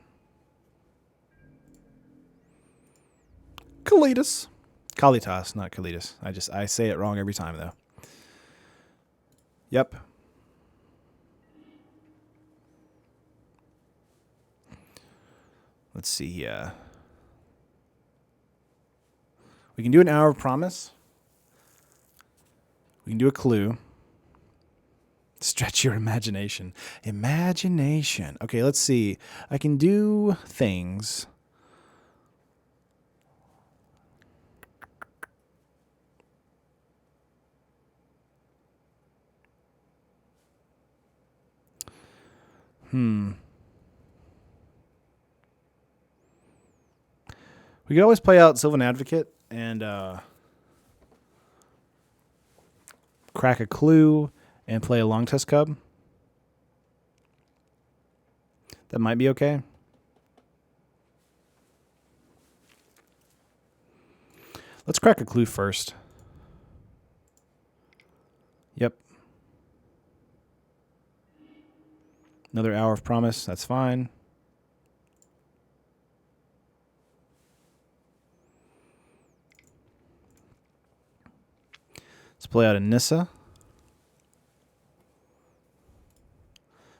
Kalitas. Kalitas, not Kalitas. I say it wrong every time though. Yep. Let's see. We can do an Hour of Promise. We can do a Clue. Stretch your imagination. Imagination. Okay, let's see. I can do things. We could always play out Sylvan Advocate and crack a Clue and play a Long Tusk Cub. That might be okay. Let's crack a Clue first. Another Hour of Promise. That's fine. Let's play out a Nissa.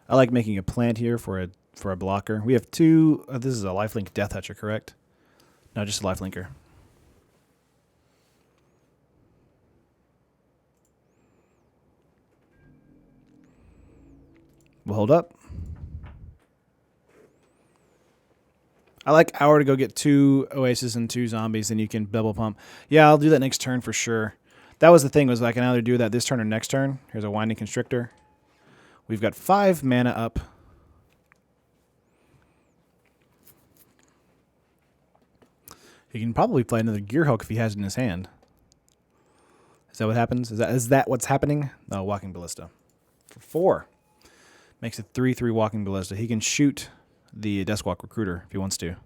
I like making a plant here for a blocker. We have two. This is a lifelink Death Toucher, correct? No, just a lifelinker. We'll hold up. I like Hour to go get 2 Oasis and 2 zombies, and you can double pump. Yeah, I'll do that next turn for sure. That was the thing, was I can either do that this turn or next turn. Here's a Winding Constrictor. We've got 5 mana up. He can probably play another Gearhulk if he has it in his hand. Is that what happens? Is that what's happening? No, Walking Ballista. For 4. Makes it 3/3 Walking Ballista. He can shoot the Duskwalk Recruiter if he wants to.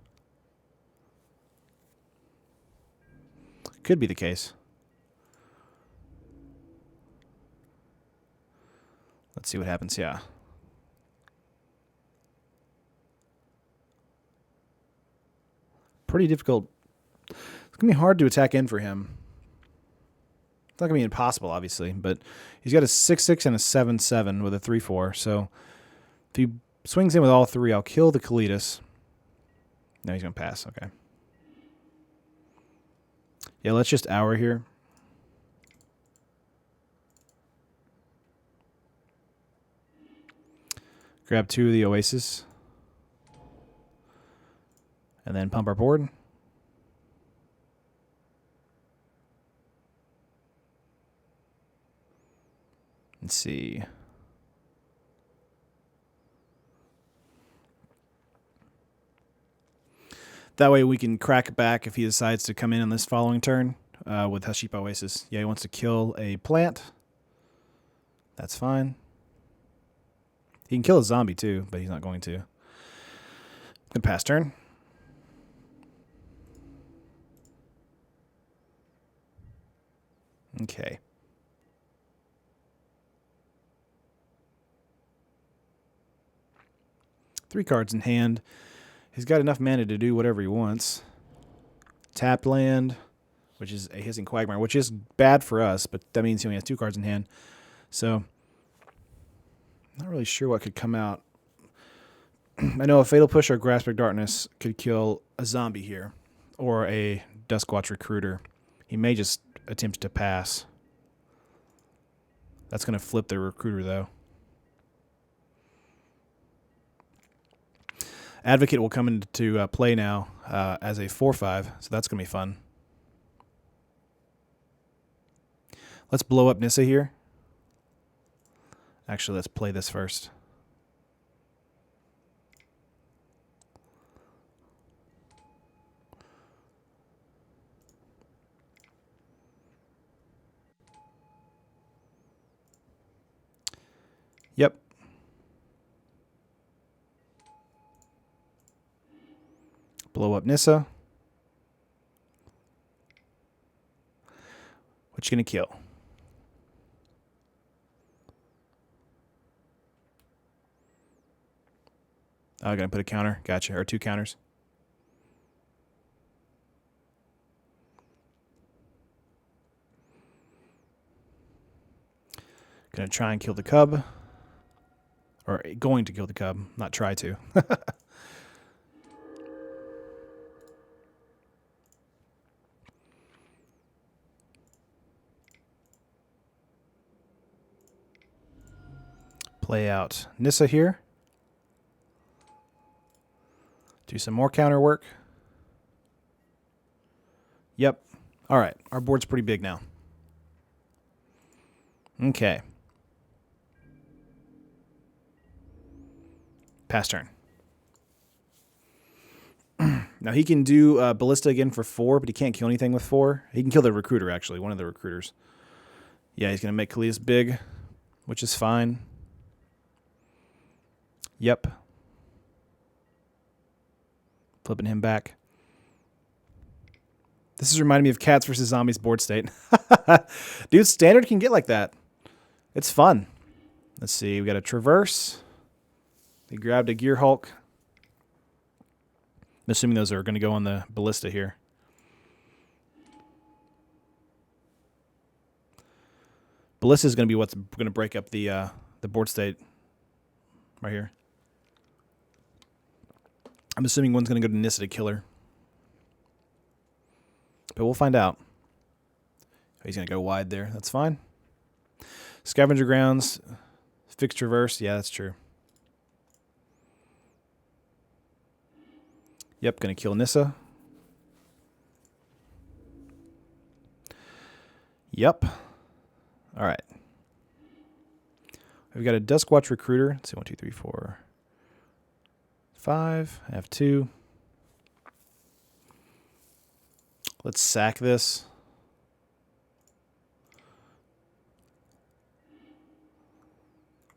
Could be the case. Let's see what happens. Yeah. Pretty difficult. It's going to be hard to attack in for him. It's not going to be impossible, obviously, but he's got a 6/6 and a 7/7 with a 3/4. So if he swings in with all 3, I'll kill the Kalitas. No, he's going to pass. Okay. Yeah, let's just Hour here. Grab 2 of the Oasis. And then pump our board. Let's see. That way we can crack back if he decides to come in on this following turn with Haship Oasis. Yeah, he wants to kill a plant. That's fine. He can kill a zombie too, but he's not going to. Good pass turn. Okay. Three cards in hand. He's got enough mana to do whatever he wants. Tapped land, which is a Hissing Quagmire, which is bad for us, but that means he only has 2 cards in hand. So, not really sure what could come out. I know a Fatal Push or Grasping Darkness could kill a zombie here, or a Duskwatch Recruiter. He may just attempt to pass. That's going to flip the Recruiter, though. Advocate will come into play now as a 4/5, so that's going to be fun. Let's blow up Nissa here. Actually, let's play this first. Yep. Blow up Nissa. What you gonna kill? Oh, I'm gonna put a counter. Gotcha. Or 2 counters. Gonna try and kill the cub. Or going to kill the cub, not try to. Play out Nissa here. Do some more counter work. Yep. All right. Our board's pretty big now. Okay. Pass turn. Now he can do Ballista again for 4, but he can't kill anything with 4. He can kill the Recruiter, actually, one of the Recruiters. Yeah, he's going to make Kalitas big, which is fine. Yep. Flipping him back. This is reminding me of Cats versus Zombies board state. Dude, Standard can get like that. It's fun. Let's see. We got a Traverse. He grabbed a Gear Hulk. I'm assuming those are going to go on the ballista here. Ballista is going to be what's going to break up the board state right here. I'm assuming one's going to go to Nissa to kill her. But we'll find out. He's going to go wide there. That's fine. Scavenger Grounds. Fixed Reverse. Yeah, that's true. Yep, going to kill Nissa. Yep. All right. We've got a Duskwatch Recruiter. Let's see, 1, 2, 3, 4, 5. I have 2. Let's sack this.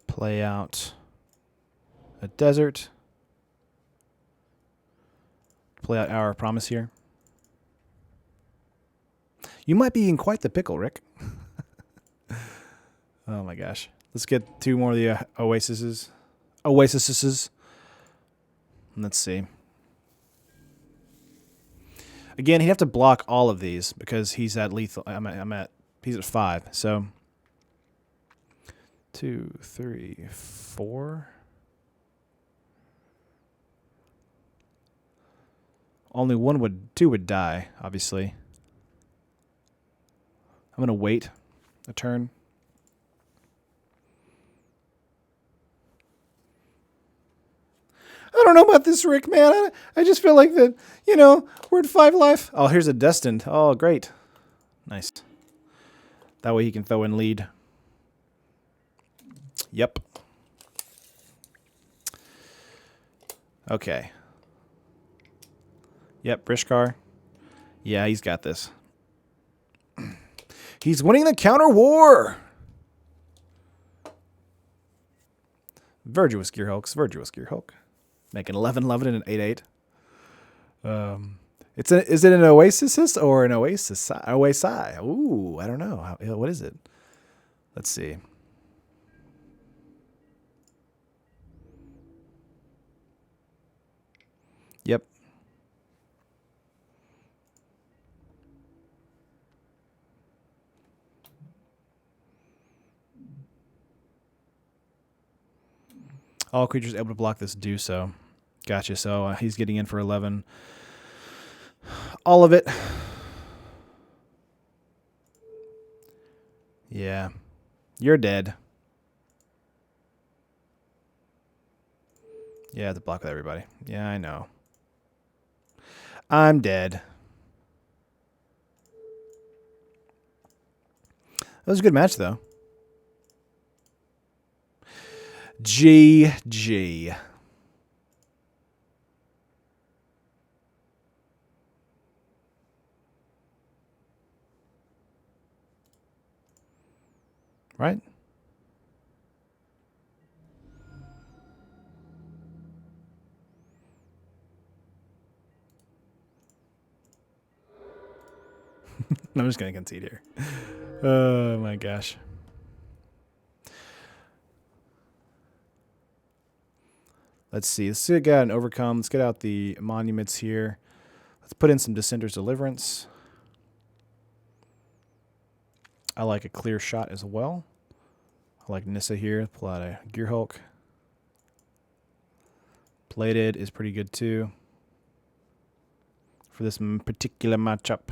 Play out a desert. Play out Hour of Promise here. You might be in quite the pickle, Rick. Oh my gosh. Let's get 2 more of the Oasises. Let's see. Again, he'd have to block all of these because he's at lethal. He's at 5. So 2, 3, 4. Only 2 would die, obviously. I'm going to wait a turn. I don't know about this, Rick, man. I just feel like that, we're at 5 life. Oh, here's a Destined. Oh, great. Nice. That way he can throw in lead. Yep. Okay. Yep, Brishkar. Yeah, he's got this. He's winning the counter war. Virtuous Gear Hulk. Making 11-11 and an 8-8. Is it an Oasis or an Oasis? Ooh, I don't know. What is it? Let's see. Yep. All creatures able to block this do so. Gotcha. So he's getting in for 11. All of it. Yeah. You're dead. Yeah, I have to block with everybody. Yeah, I know. I'm dead. That was a good match, though. GG. Right? I'm just going to concede here. Oh, my gosh. Let's see. Let's get an Overcome. Let's get out the monuments here. Let's put in some Dissenter's Deliverance. I like a Clear Shot as well. I like Nissa here. Pull out a Gear Hulk. Plated is pretty good too for this particular matchup.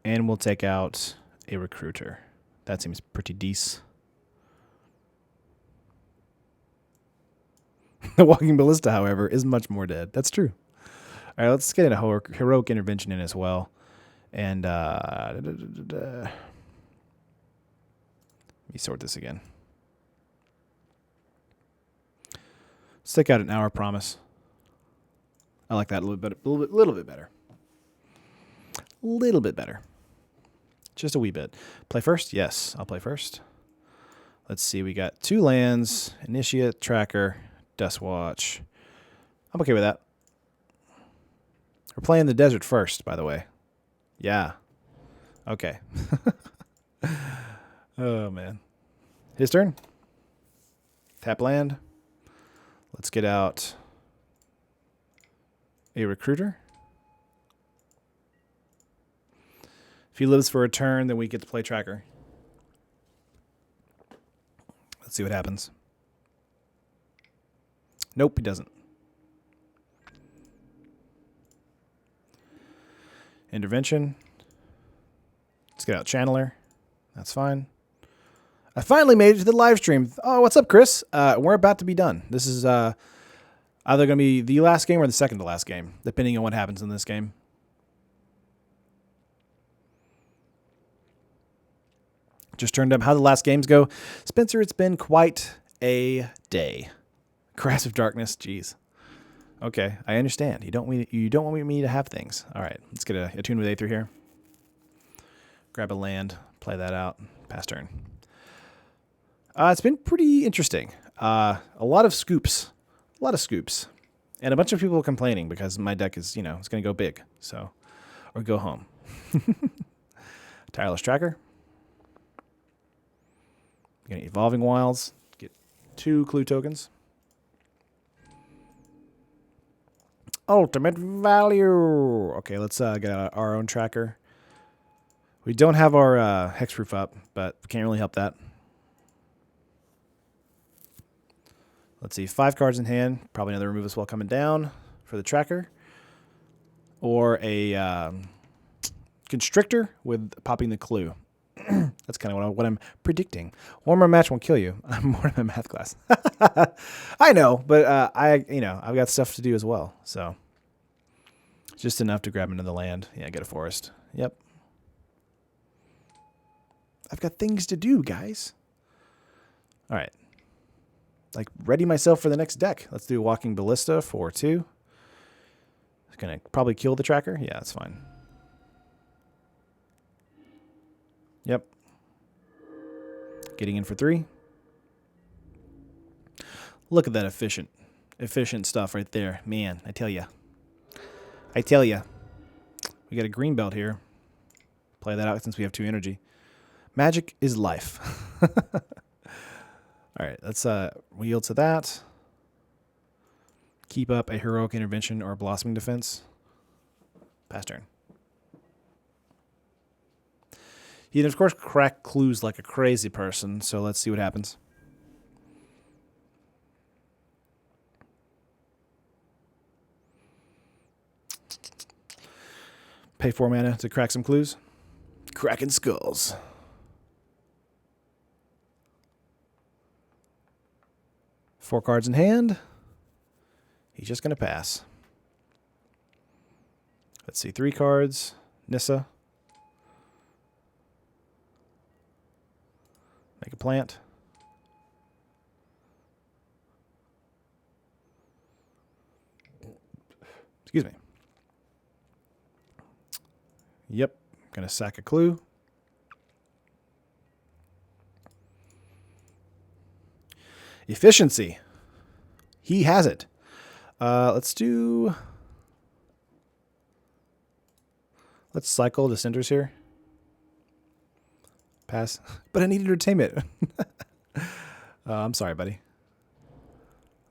And we'll take out a Recruiter. That seems pretty decent. The Walking Ballista, however, is much more dead. That's true. All right, let's get a Heroic Intervention in as well. And let me sort this again. Let's take out an Hour Promise. I like that a little bit better. Little bit better. Just a wee bit. Play first? Yes, I'll play first. Let's see. We got 2 lands, Initiate, Tracker, Duskwatch. I'm okay with that. We're playing the desert first, by the way. Yeah. Okay. Oh, man. His turn. Tap land. Let's get out a recruiter. If he lives for a turn, then we get to play tracker. Let's see what happens. Nope, he doesn't. Intervention. Let's get out Channeler. That's fine. I finally made it to the live stream. Oh, what's up, Chris? We're about to be done. This is either going to be the last game or the second to last game, depending on what happens in this game. Just turned up how the last games go. Spencer, it's been quite a day. Grasp of Darkness, jeez. Okay, I understand. You don't want me to have things. All right, let's get a tune with Aether here. Grab a land, play that out, pass turn. It's been pretty interesting. A lot of scoops. And a bunch of people complaining because my deck is, it's going to go big. So, or go home. Tireless Tracker. Gonna Evolving Wilds. Get 2 clue tokens. Ultimate value. Okay, let's get our own tracker. We don't have our hexproof up, but we can't really help that. Let's see, 5 cards in hand. Probably another remove as well coming down for the tracker. Or a constrictor with popping the clue. That's kind of what I'm predicting. One more match won't kill you. I'm more in my math class. I know, but I've got stuff to do as well. So just enough to grab another land. Yeah, get a forest. Yep. I've got things to do, guys. All right. Like, ready myself for the next deck. Let's do Walking Ballista for 2. It's going to probably kill the tracker. Yeah, that's fine. Yep. Getting in for 3. Look at that efficient stuff right there. Man, I tell ya. We got a green belt here. Play that out since we have 2 energy. Magic is life. All right, let's yield to that. Keep up a Heroic Intervention or a Blossoming Defense. Pass turn. He'd, of course, crack clues like a crazy person, so let's see what happens. Pay 4 mana to crack some clues. Cracking skulls. Four cards in hand. He's just going to pass. Let's see, 3 cards. Nissa. Make a plant. Excuse me. Yep. Going to sack a clue. Efficiency. He has it. Let's cycle the centers here. Pass. But I need entertainment. I'm sorry, buddy.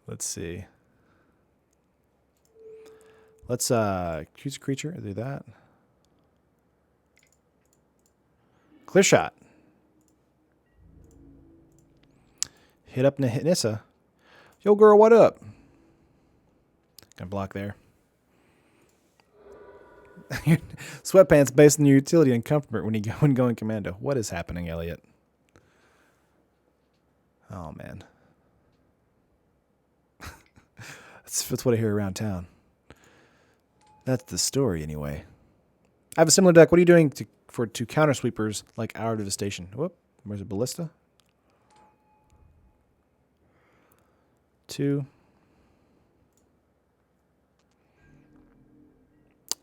Let's see. Let's choose a creature. Do that. Clear shot. Hit up Nissa. Yo, girl, what up? Gonna block there. Sweatpants based on your utility and comfort when going commando. What is happening, Elliot? Oh, man. That's what I hear around town. That's the story, anyway. I have a similar deck. What are you doing to counter sweepers like our Devastation? Whoop. Where's a Ballista? 2.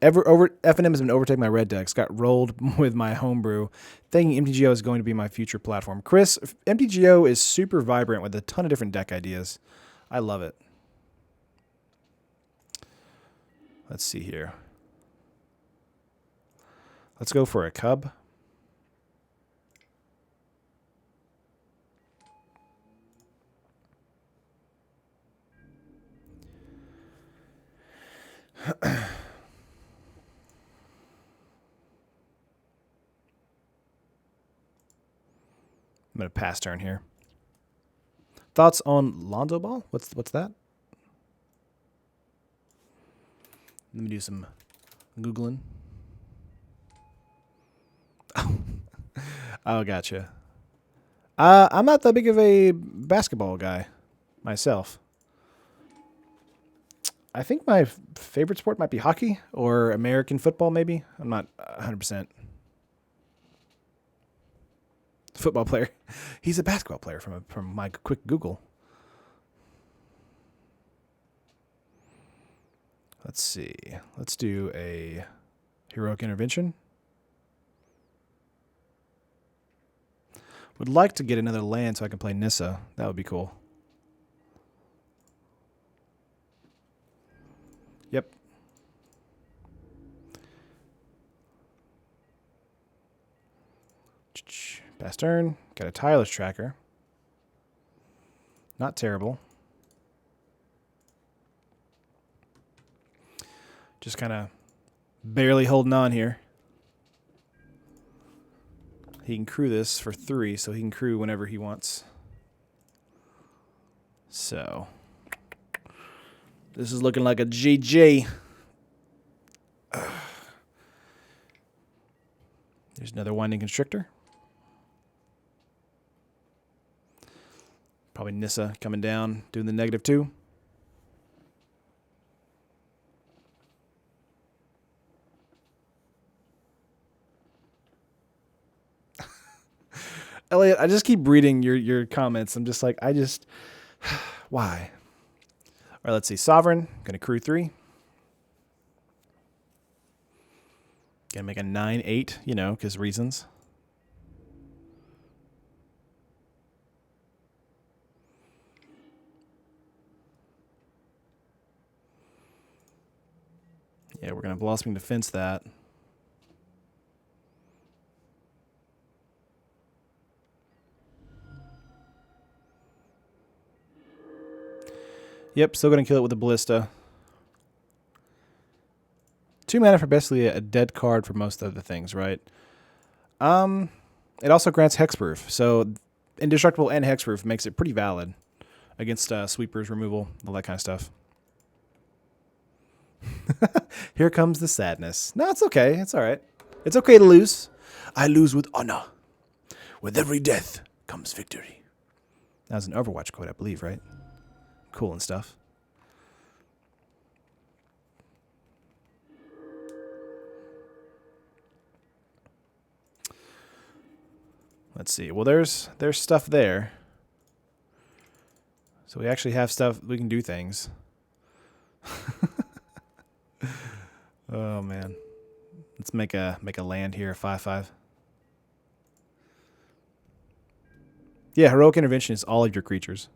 FNM has been overtaking my red decks. Got rolled with my homebrew. Thinking MTGO is going to be my future platform. Chris, MTGO is super vibrant with a ton of different deck ideas. I love it. Let's see here. Let's go for a cub. I'm going to pass turn here. Thoughts on Lonzo Ball? What's that? Let me do some Googling. Oh, gotcha. I'm not that big of a basketball guy myself. I think my favorite sport might be hockey or American football, maybe. I'm not 100%. Football player. He's a basketball player from my quick Google. Let's see. Let's do a heroic intervention. Would like to get another land so I can play Nissa. That would be cool. Yep. Pass turn. Got a tireless tracker. Not terrible. Just kind of barely holding on here. He can crew this for 3, so he can crew whenever he wants. So, this is looking like a GG. There's another Winding Constrictor. Probably Nissa coming down, doing the -2. Elliot, I just keep reading your comments. I'm just like, why? All right, let's see. Sovereign, gonna crew 3. Gonna make a 9/8, you know, because reasons. Yeah, we're gonna Blossoming Defense that. Yep, still going to kill it with a Ballista. 2 mana for basically a dead card for most of the things, right? It also grants Hexproof, so Indestructible and Hexproof makes it pretty valid against sweepers, removal, all that kind of stuff. Here comes the sadness. No, it's okay. It's all right. It's okay to lose. I lose with honor. With every death comes victory. That was an Overwatch quote, I believe, right? Cool and stuff. Let's see. Well, there's stuff there. So we actually have stuff. We can do things. Oh man. Let's make a land here, 5/5. Yeah, Heroic Intervention is all of your creatures.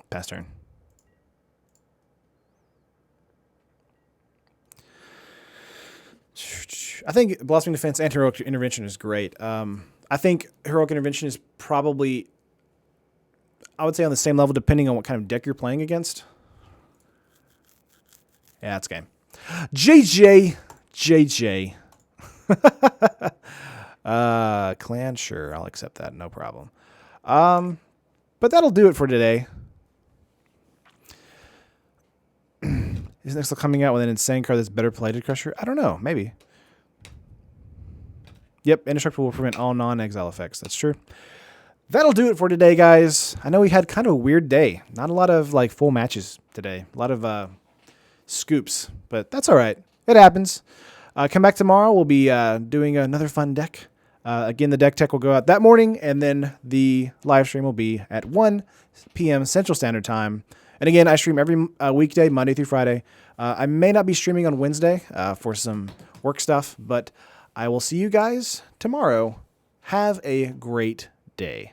Pass turn. I think Blossoming Defense and Heroic Intervention is great. I think Heroic Intervention is probably, I would say, on the same level depending on what kind of deck you're playing against. Yeah, that's game. JJ. Clan, sure, I'll accept that, no problem. But that'll do it for today. Isn't Nixel coming out with an insane card that's better played at Crusher? I don't know, maybe. Yep, Indestructible will prevent all non-exile effects. That's true. That'll do it for today, guys. I know we had kind of a weird day. Not a lot of like full matches today. A lot of scoops, but that's all right. It happens. Come back tomorrow. We'll be doing another fun deck. Again, the deck tech will go out that morning, and then the live stream will be at 1 p.m. Central Standard Time. And again, I stream every weekday, Monday through Friday. I may not be streaming on Wednesday for some work stuff, but I will see you guys tomorrow. Have a great day.